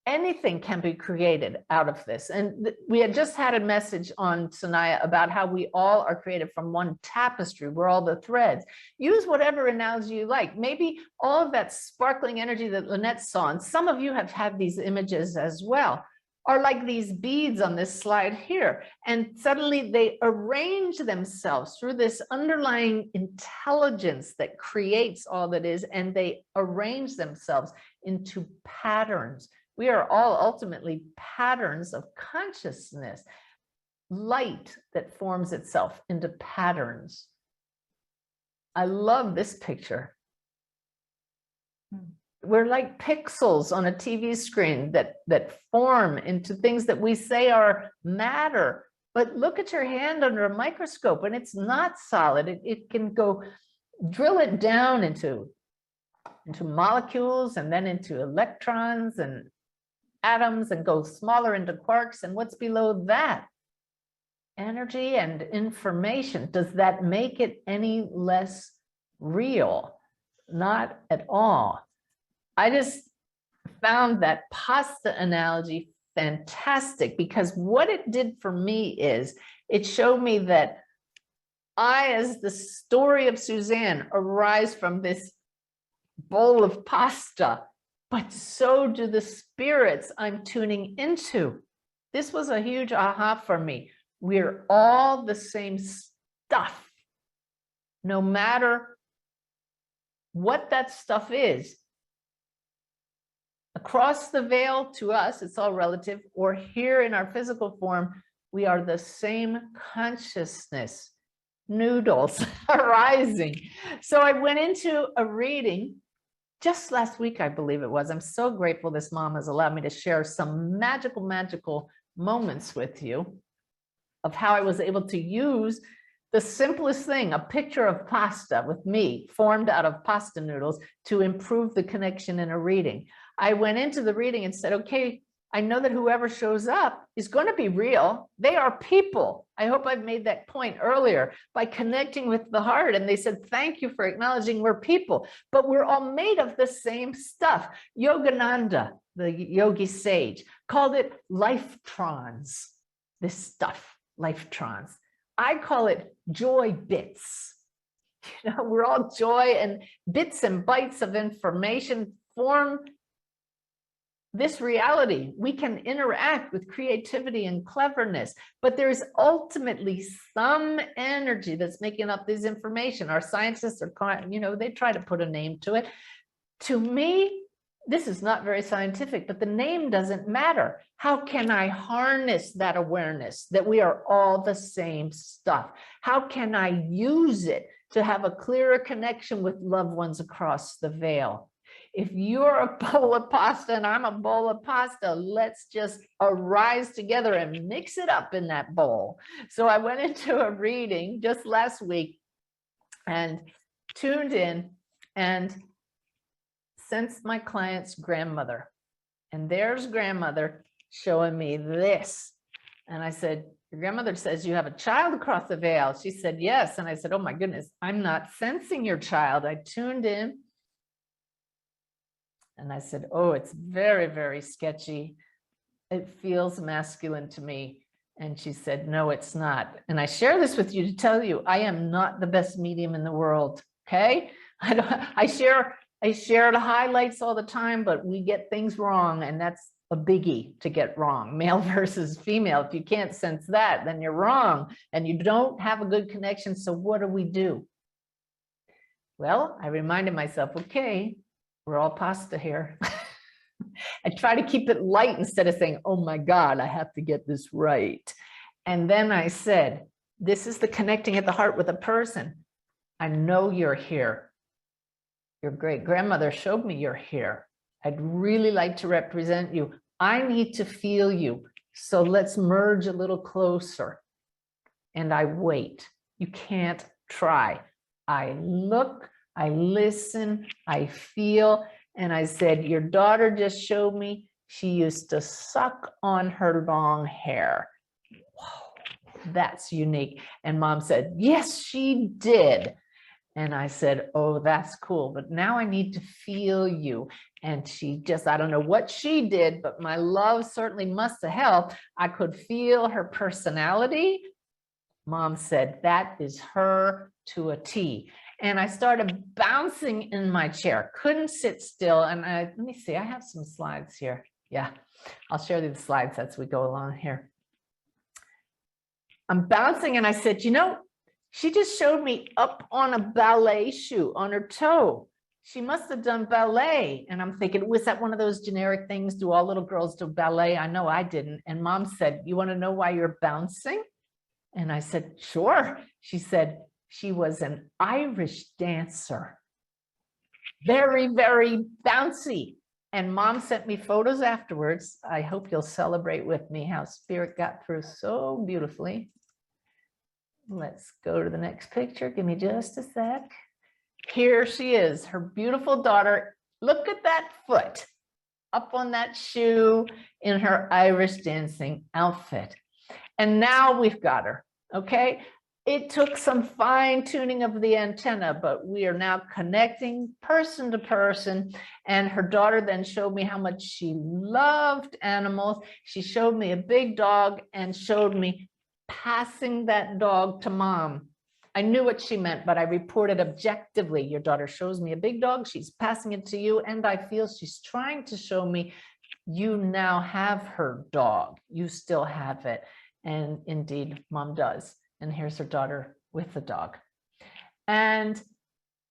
anything can be created out of this. And we had just had a message on Sanaya about how we all are created from one tapestry. We're all the threads. Use whatever analogy you like. Maybe all of that sparkling energy that Lynette saw, and some of you have had these images as well, are like these beads on this slide here. And suddenly they arrange themselves through this underlying intelligence that creates all that is, and they arrange themselves into patterns. We are all ultimately patterns of consciousness, light that forms itself into patterns. I love this picture. We're like pixels on a TV screen that form into things that we say are matter. But look at your hand under a microscope and it's not solid. It can go drill it down into molecules and then into electrons and atoms and go smaller into quarks. And what's below that? Energy and information. Does that make it any less real? Not at all. I just found that pasta analogy fantastic, because what it did for me is it showed me that I, as the story of Suzanne, arise from this bowl of pasta, but so do the spirits I'm tuning into. This was a huge aha for me. We're all the same stuff, no matter what that stuff is. Across the veil, to us, it's all relative, or here in our physical form, we are the same consciousness, noodles arising. So I went into a reading just last week, I believe it was. I'm so grateful this mom has allowed me to share some magical moments with you of how I was able to use the simplest thing, a picture of pasta with me formed out of pasta noodles, to improve the connection in a reading. I went into the reading and said, okay, I know that whoever shows up is going to be real. They are people. I hope I've made that point earlier by connecting with the heart. And they said, thank you for acknowledging we're people, but we're all made of the same stuff. Yogananda, the yogi sage, called it lifetrons, this stuff, lifetrons. I call it joy bits. You know, we're all joy, and bits and bytes of information form this reality. We can interact with creativity and cleverness, but there's ultimately some energy that's making up this information. Our scientists are, you know, they try to put a name to it. To me, this is not very scientific, but the name doesn't matter. How can I harness that awareness that we are all the same stuff? How can I use it to have a clearer connection with loved ones across the veil? If you're a bowl of pasta and I'm a bowl of pasta, let's just arise together and mix it up in that bowl. So I went into a reading just last week and tuned in and sensed my client's grandmother. And there's grandmother showing me this. And I said, your grandmother says you have a child across the veil. She said, yes. And I said, oh my goodness, I'm not sensing your child. I tuned in. And I said, oh, it's very, very sketchy. It feels masculine to me. And she said, no, it's not. And I share this with you to tell you, I am not the best medium in the world. Okay. I share the highlights all the time, but we get things wrong. And that's a biggie to get wrong, male versus female. If you can't sense that, then you're wrong and you don't have a good connection. So what do? Well, I reminded myself, okay, we're all pasta here. I try to keep it light instead of saying, oh my God, I have to get this right. And then I said, this is the connecting at the heart with a person. I know you're here. Your great grandmother showed me you're here. I'd really like to represent you. I need to feel you. So let's merge a little closer. And I wait. You can't try. I look, I listen, I feel. And I said, your daughter just showed me she used to suck on her long hair. Whoa, that's unique. And Mom said, yes, she did. And I said, oh, that's cool. But now I need to feel you. And she just, I don't know what she did, but my love certainly must have helped. I could feel her personality. Mom said, that is her to a T. And I started bouncing in my chair, couldn't sit still. And let me see, I have some slides here. Yeah, I'll share you the slides as we go along here. I'm bouncing and I said, you know, she just showed me up on a ballet shoe on her toe. She must have done ballet. And I'm thinking, was that one of those generic things? Do all little girls do ballet? I know I didn't. And Mom said, you want to know why you're bouncing? And I said, sure. She said, she was an Irish dancer. Very, very bouncy. And Mom sent me photos afterwards. I hope you'll celebrate with me how Spirit got through so beautifully. Let's go to the next picture. Give me just a sec. Here she is, her beautiful daughter. Look at that foot up on that shoe in her Irish dancing outfit. And now we've got her, okay? It took some fine tuning of the antenna, but we are now connecting person to person. And her daughter then showed me how much she loved animals. She showed me a big dog and showed me passing that dog to Mom. I knew what she meant, but I reported objectively. Your daughter shows me a big dog, she's passing it to you, and I feel she's trying to show me you now have her dog. You still have it. And indeed, Mom does. And here's her daughter with the dog. And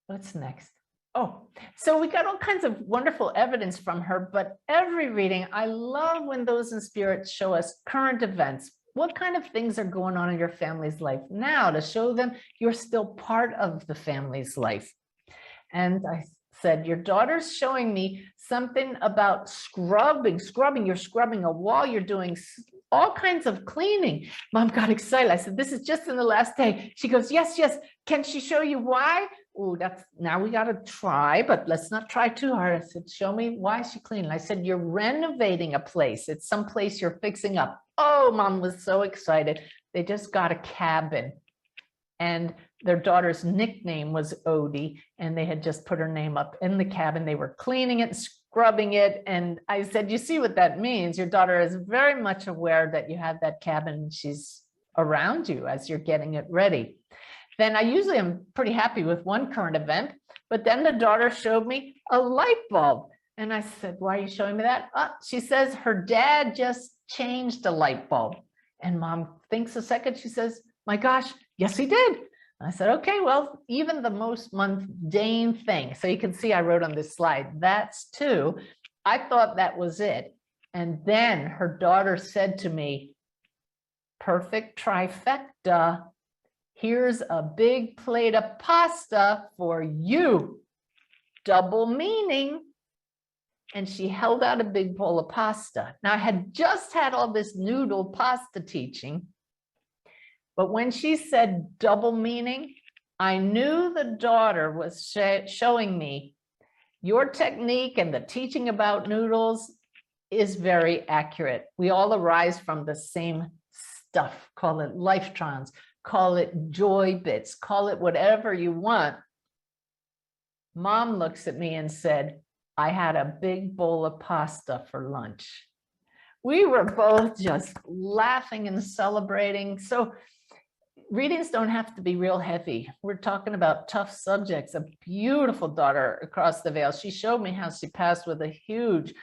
what's next? Oh, so we got all kinds of wonderful evidence from her, but every reading, I love when those in spirit show us current events. What kind of things are going on in your family's life now to show them you're still part of the family's life? And I said, your daughter's showing me something about scrubbing. You're scrubbing a wall, you're doing all kinds of cleaning. Mom got excited. I said, this is just in the last day. She goes, yes, yes. Can she show you why? Oh, that's now we got to try, but let's not try too hard. I said, show me why is she cleaning? I said, you're renovating a place. It's some place you're fixing up. Oh, Mom was so excited. They just got a cabin and their daughter's nickname was Odie, and they had just put her name up in the cabin. They were cleaning it, scrubbing it. And I said, you see what that means? Your daughter is very much aware that you have that cabin. She's around you as you're getting it ready. Then I usually am pretty happy with one current event, but then the daughter showed me a light bulb. And I said, why are you showing me that? She says her dad just changed a light bulb. And Mom thinks a second. She says, my gosh, yes, he did. I said, okay, well, even the most mundane thing. So you can see I wrote on this slide, that's two. I thought that was it. And then her daughter said to me, perfect trifecta. Here's a big plate of pasta for you. Double meaning. And she held out a big bowl of pasta. Now I had just had all this noodle pasta teaching. But when she said double meaning, I knew the daughter was showing me your technique and the teaching about noodles is very accurate. We all arise from the same stuff. Call it lifetrons, call it joy bits, call it whatever you want. Mom looks at me and said, I had a big bowl of pasta for lunch. we were both just laughing and celebrating. So readings don't have to be real heavy. We're talking about tough subjects. A beautiful daughter across the veil. She showed me how she passed with a huge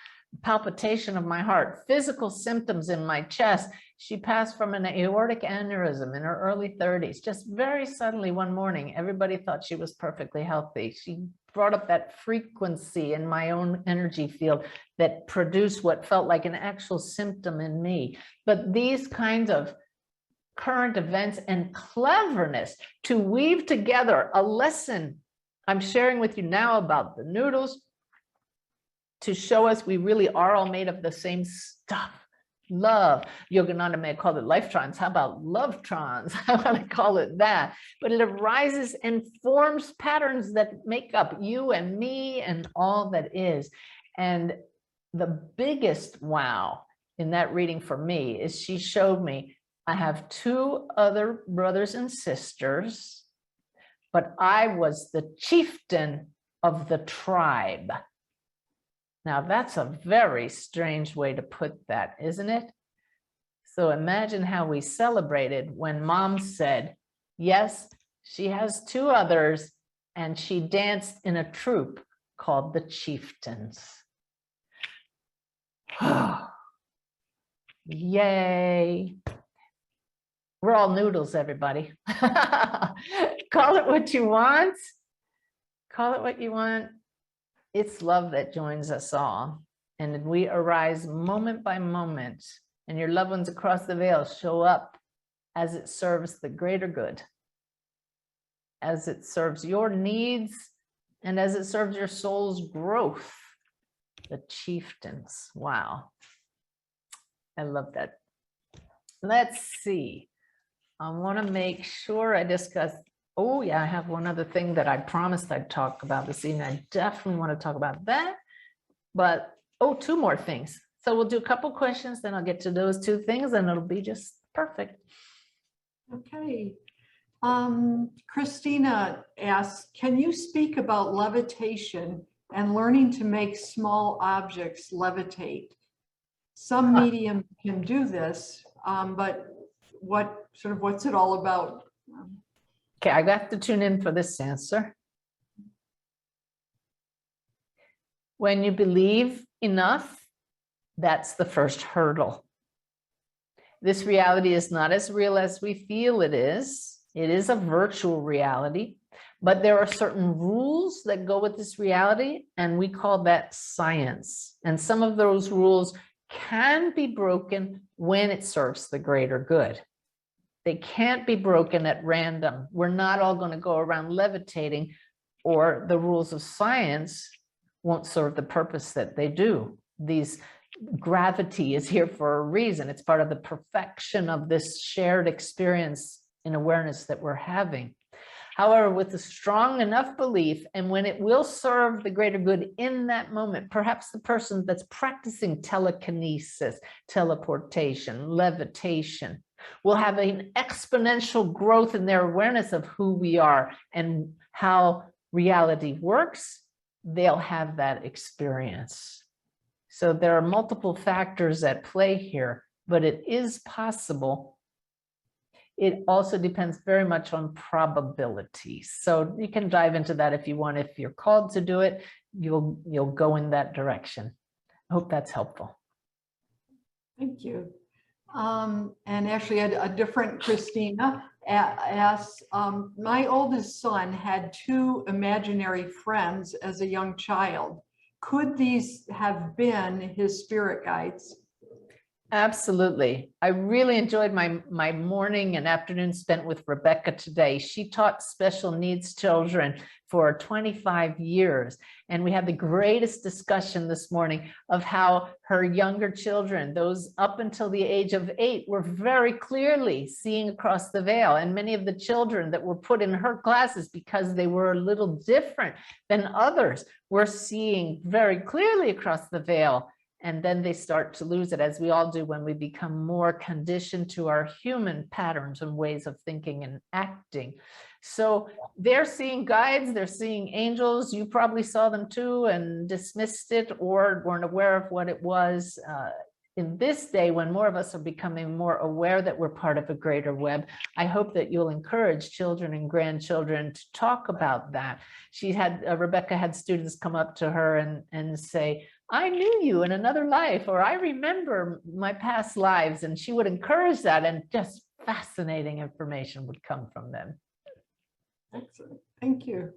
palpitation of my heart, physical symptoms in my chest. She passed from an aortic aneurysm in her early 30s. Just very suddenly one morning, everybody thought she was perfectly healthy. She brought up that frequency in my own energy field that produced what felt like an actual symptom in me. But these kinds of current events and cleverness to weave together a lesson I'm sharing with you now about the noodles to show us we really are all made of the same stuff. Love. Yogananda may call it lifetrons. How about lovetrons? I want to call it that. But it arises and forms patterns that make up you and me and all that is. And the biggest wow in that reading for me is she showed me I have two other brothers and sisters, but I was the chieftain of the tribe. Now, that's a very strange way to put that, isn't it? So imagine how we celebrated when Mom said, yes, she has two others, and she danced in a troupe called the Chieftains. Yay. We're all noodles, everybody. Call it what you want. Call it what you want. It's love that joins us all. And we arise moment by moment, and your loved ones across the veil show up as it serves the greater good, as it serves your needs, and as it serves your soul's growth. The Chieftains. Wow. I love that. Let's see. I want to make sure I discuss. Oh, yeah, I have one other thing that I promised I'd talk about this evening. I definitely want to talk about that. But, oh, two more things. So we'll do a couple questions, then I'll get to those two things, and it'll be just perfect. Okay. Christina asks, can you speak about levitation and learning to make small objects levitate? Some mediums can do this, but what's it all about? Okay, I got to tune in for this answer. When you believe enough, that's the first hurdle. This reality is not as real as we feel it is. It is a virtual reality, but there are certain rules that go with this reality, and we call that science. And some of those rules can be broken when it serves the greater good. They can't be broken at random. We're not all going to go around levitating, or the rules of science won't serve the purpose that they do. Gravity is here for a reason. It's part of the perfection of this shared experience in awareness that we're having. However, with a strong enough belief, and when it will serve the greater good in that moment, perhaps the person that's practicing telekinesis, teleportation, levitation, will have an exponential growth in their awareness of who we are and how reality works. They'll have that experience. So there are multiple factors at play here, but it is possible. It also depends very much on probability. So you can dive into that if you want. If you're called to do it, you'll go in that direction. I hope that's helpful. Thank you. And actually a different Christina asks, my oldest son had two imaginary friends as a young child. Could these have been his spirit guides? Absolutely. I really enjoyed my morning and afternoon spent with Rebecca today. She taught special needs children for 25 years. And we had the greatest discussion this morning of how her younger children, those up until the age of 8, were very clearly seeing across the veil. And many of the children that were put in her classes because they were a little different than others were seeing very clearly across the veil. And then they start to lose it, as we all do when we become more conditioned to our human patterns and ways of thinking and acting. So they're seeing guides, they're seeing angels. You probably saw them too and dismissed it or weren't aware of what it was. in this day, when more of us are becoming more aware that we're part of a greater web, I hope that you'll encourage children and grandchildren to talk about that. She had, Rebecca had students come up to her and say, I knew you in another life, or I remember my past lives. And she would encourage that, and just fascinating information would come from them. Excellent. Thank you.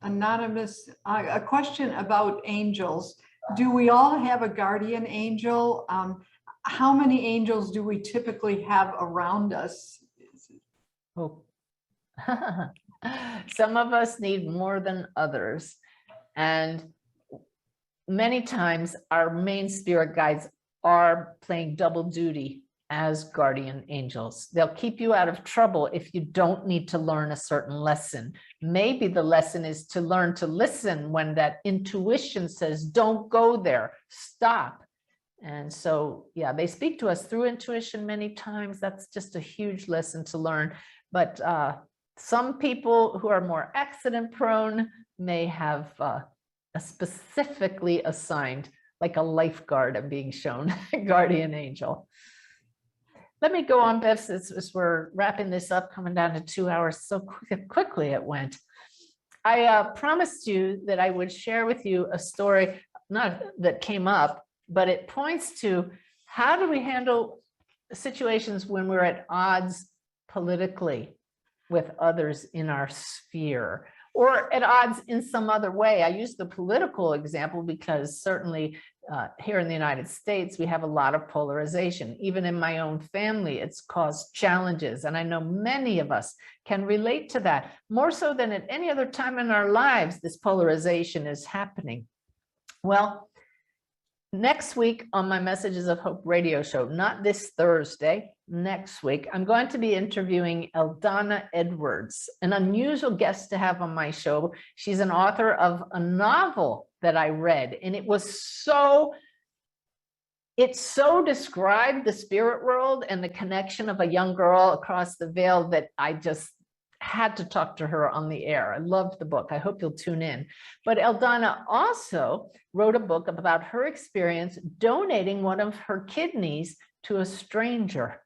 Anonymous, a question about angels. Do we all have a guardian angel? How many angels do we typically have around us? Oh. Some of us need more than others. And many times our main spirit guides are playing double duty as guardian angels. They'll keep you out of trouble if you don't need to learn a certain lesson. Maybe the lesson is to learn to listen when that intuition says, don't go there, stop. And so, yeah, they speak to us through intuition many times. That's just a huge lesson to learn. But some people who are more accident prone may have a specifically assigned, like a lifeguard, I'm being shown, guardian angel. Let me go on, Bev, as we're wrapping this up, coming down to 2 hours. So quickly it went. I promised you that I would share with you a story, not that came up, but it points to how do we handle situations when we're at odds politically with others in our sphere, or at odds in some other way. I use the political example because certainly here in the United States, we have a lot of polarization. Even in my own family, it's caused challenges. And I know many of us can relate to that. More so than at any other time in our lives, this polarization is happening. Well, next week on my Messages of Hope radio show, not this Thursday, next week, I'm going to be interviewing Eldana Edwards, an unusual guest to have on my show. She's an author of a novel that I read, and it so described the spirit world and the connection of a young girl across the veil that I just had to talk to her on the air. I loved the book. I hope you'll tune in. But Eldana also wrote a book about her experience donating one of her kidneys to a stranger.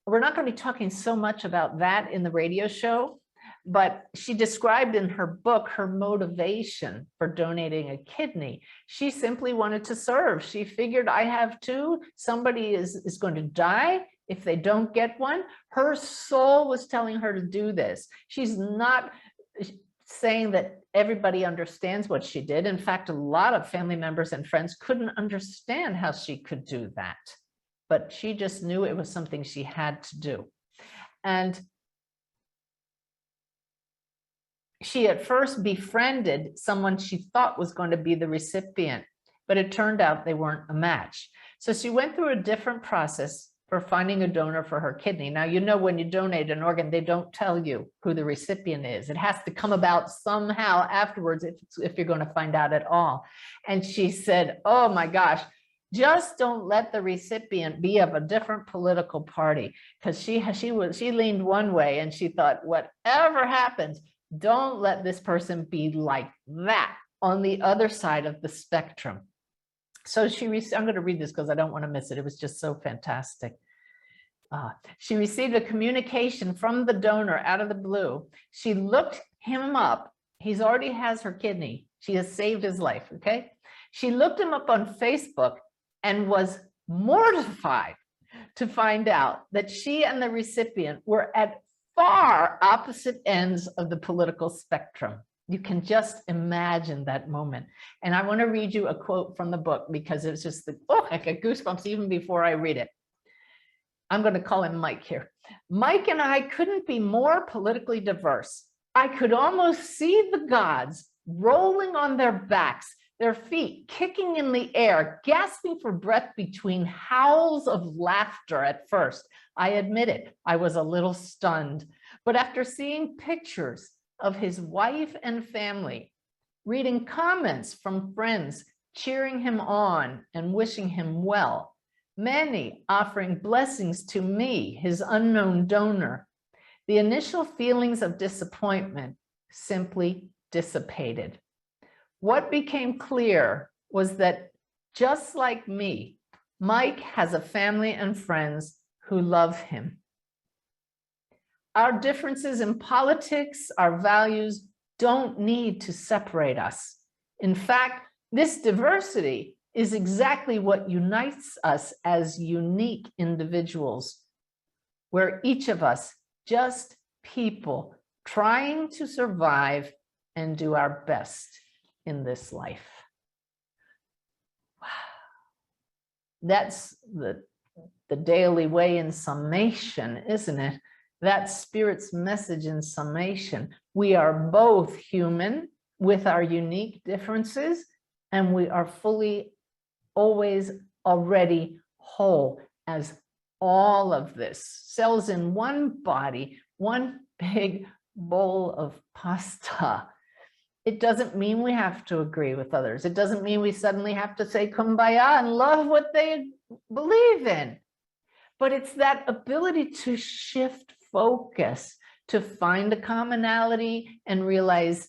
We're not going to be talking so much about that in the radio show, but she described in her book her motivation for donating a kidney. She simply wanted to serve. She figured, I have two. Somebody is going to die if they don't get one. Her soul was telling her to do this. She's not saying that everybody understands what she did. In fact, a lot of family members and friends couldn't understand how she could do that. But she just knew it was something she had to do. And she at first befriended someone she thought was going to be the recipient, but it turned out they weren't a match. So she went through a different process for finding a donor for her kidney. Now, you know, when you donate an organ, they don't tell you who the recipient is. It has to come about somehow afterwards if you're going to find out at all. And she said, oh my gosh, just don't let the recipient be of a different political party, because she leaned one way and she thought, whatever happens, don't let this person be like that on the other side of the spectrum. So I'm going to read this because I don't want to miss it. It was just so fantastic. She received a communication from the donor out of the blue. She looked him up. He's already has her kidney. She has saved his life. Okay. She looked him up on Facebook and was mortified to find out that she and the recipient were at far opposite ends of the political spectrum. You can just imagine that moment. And I want to read you a quote from the book because it's just I get goosebumps even before I read it. I'm going to call him Mike here. Mike and I couldn't be more politically diverse. I could almost see the gods rolling on their backs, their feet kicking in the air, gasping for breath between howls of laughter at first. I admit it, I was a little stunned. But after seeing pictures of his wife and family, reading comments from friends cheering him on and wishing him well, many offering blessings to me, his unknown donor, the initial feelings of disappointment simply dissipated. What became clear was that Just like me, Mike has a family and friends who love him. Our differences in politics, our values don't need to separate us. In fact, this diversity is exactly what unites us as unique individuals. We're each of us just people trying to survive and do our best in this life. Wow. That's the daily way in summation, isn't it? That's Spirit's message in summation. We are both human with our unique differences, and we are fully always already whole as all of this. Cells in one body, one big bowl of pasta. It doesn't mean we have to agree with others. It doesn't mean we suddenly have to say kumbaya and love what they believe in. But it's that ability to shift focus, to find a commonality and realize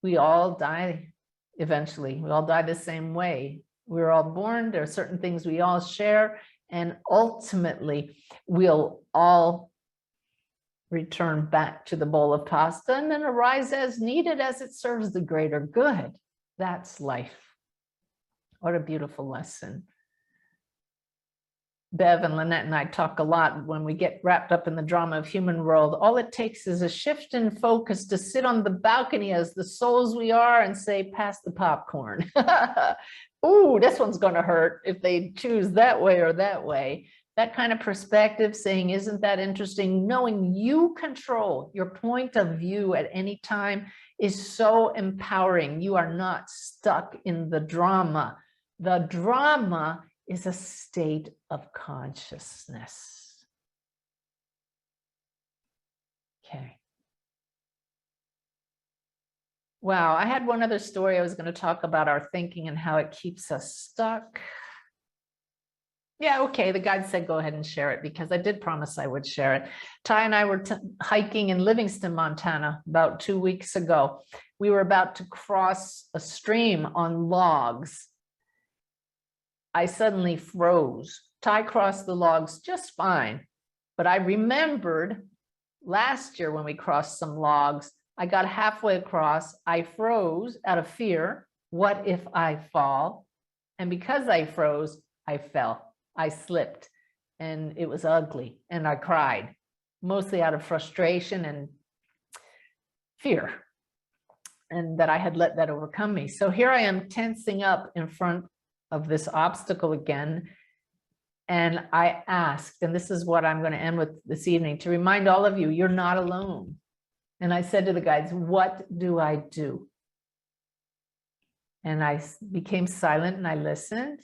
we all die eventually. We all die the same way. We're all born. There are certain things we all share, and ultimately we'll all return back to the bowl of pasta and then arise as needed as it serves the greater good. That's life. What a beautiful lesson. Bev and Lynette and I talk a lot when we get wrapped up in the drama of human world. All it takes is a shift in focus to sit on the balcony as the souls we are and say, pass the popcorn. Ooh, this one's going to hurt if they choose that way or that way. That kind of perspective, saying, isn't that interesting? Knowing you control your point of view at any time is so empowering. You are not stuck in the drama. The drama is a state of consciousness. Okay. Wow, I had one other story I was going to talk about, our thinking and how it keeps us stuck. Yeah, okay, the guide said go ahead and share it because I did promise I would share it. Ty and I were hiking in Livingston, Montana about 2 weeks ago. We were about to cross a stream on logs. I suddenly froze. Ty crossed the logs just fine, but I remembered last year when we crossed some logs, I got halfway across, I froze out of fear. What if I fall? And because I froze, I fell. I slipped and it was ugly and I cried, mostly out of frustration and fear, and that I had let that overcome me. So here I am tensing up in front of this obstacle again. And I asked, and this is what I'm going to end with this evening, to remind all of you, you're not alone. And I said to the guides, what do I do? And I became silent and I listened.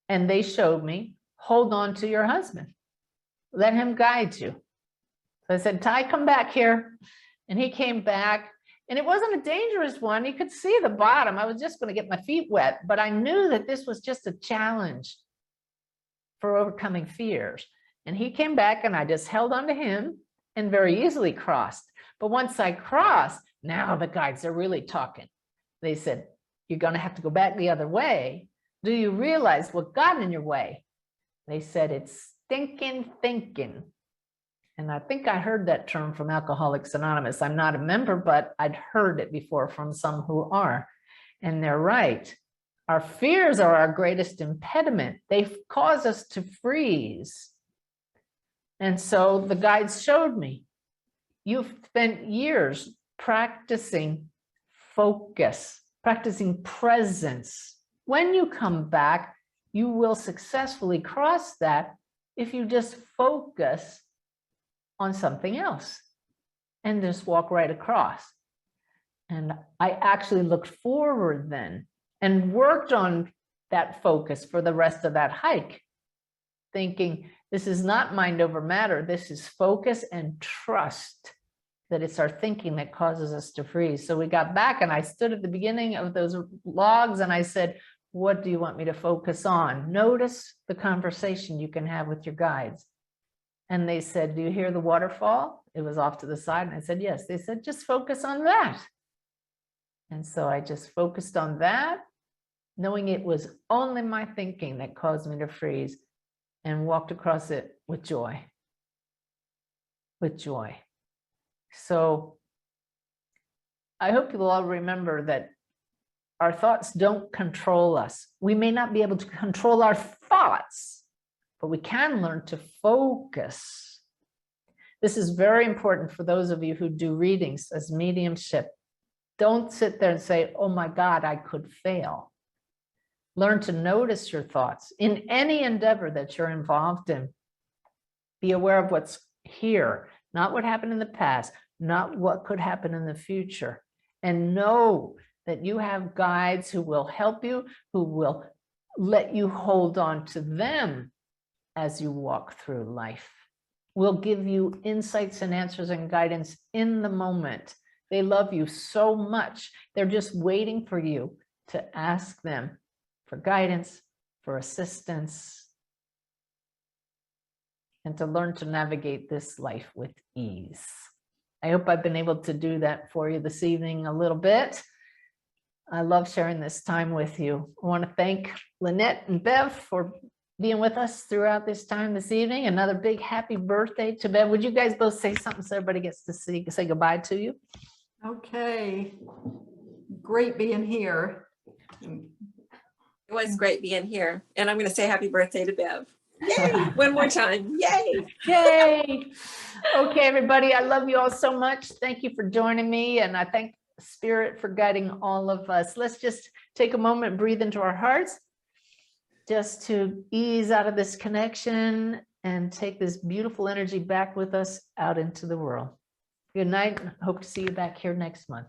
And they showed me, hold on to your husband. Let him guide you. So I said, Ty, come back here. And he came back. And it wasn't a dangerous one. You could see the bottom. I was just going to get my feet wet. But I knew that this was just a challenge for overcoming fears. And he came back and I just held on to him and very easily crossed. But once I crossed, now the guides are really talking. They said, you're going to have to go back the other way. Do you realize what got in your way? They said, it's stinking thinking. And I think I heard that term from Alcoholics Anonymous. I'm not a member, but I'd heard it before from some who are. And they're right. Our fears are our greatest impediment. They cause us to freeze. And so the guides showed me, you've spent years practicing focus, practicing presence. When you come back, you will successfully cross that if you just focus on something else and just walk right across. And I actually looked forward then and worked on that focus for the rest of that hike, thinking this is not mind over matter. This is focus and trust that it's our thinking that causes us to freeze. So we got back and I stood at the beginning of those logs and I said, what do you want me to focus on? Notice the conversation you can have with your guides. And they said, do you hear the waterfall? It was off to the side. And I said, yes. They said, just focus on that. And so I just focused on that. knowing it was only my thinking that caused me to freeze, and walked across it with joy. With joy. So I hope you'll all remember that our thoughts don't control us. We may not be able to control our thoughts, but we can learn to focus. This is very important for those of you who do readings as mediumship. Don't sit there and say, oh my God, I could fail. Learn to notice your thoughts in any endeavor that you're involved in. Be aware of what's here, not what happened in the past, not what could happen in the future. And know that you have guides who will help you, who will let you hold on to them as you walk through life. Will give you insights and answers and guidance in the moment. They love you so much. They're just waiting for you to ask them for guidance, for assistance, and to learn to navigate this life with ease. I hope I've been able to do that for you this evening a little bit. I love sharing this time with you. I want to thank Lynette and Bev for being with us throughout this time this evening. Another big happy birthday to Bev. Would you guys both say something so everybody gets to say goodbye to you? Okay. Great being here. It was great being here. And I'm going to say happy birthday to Bev. Yay! One more time. Yay! Yay! Okay, everybody, I love you all so much. Thank you for joining me. And I thank Spirit for guiding all of us. Let's just take a moment and breathe into our hearts, just to ease out of this connection and take this beautiful energy back with us out into the world. Good night. Hope to see you back here next month.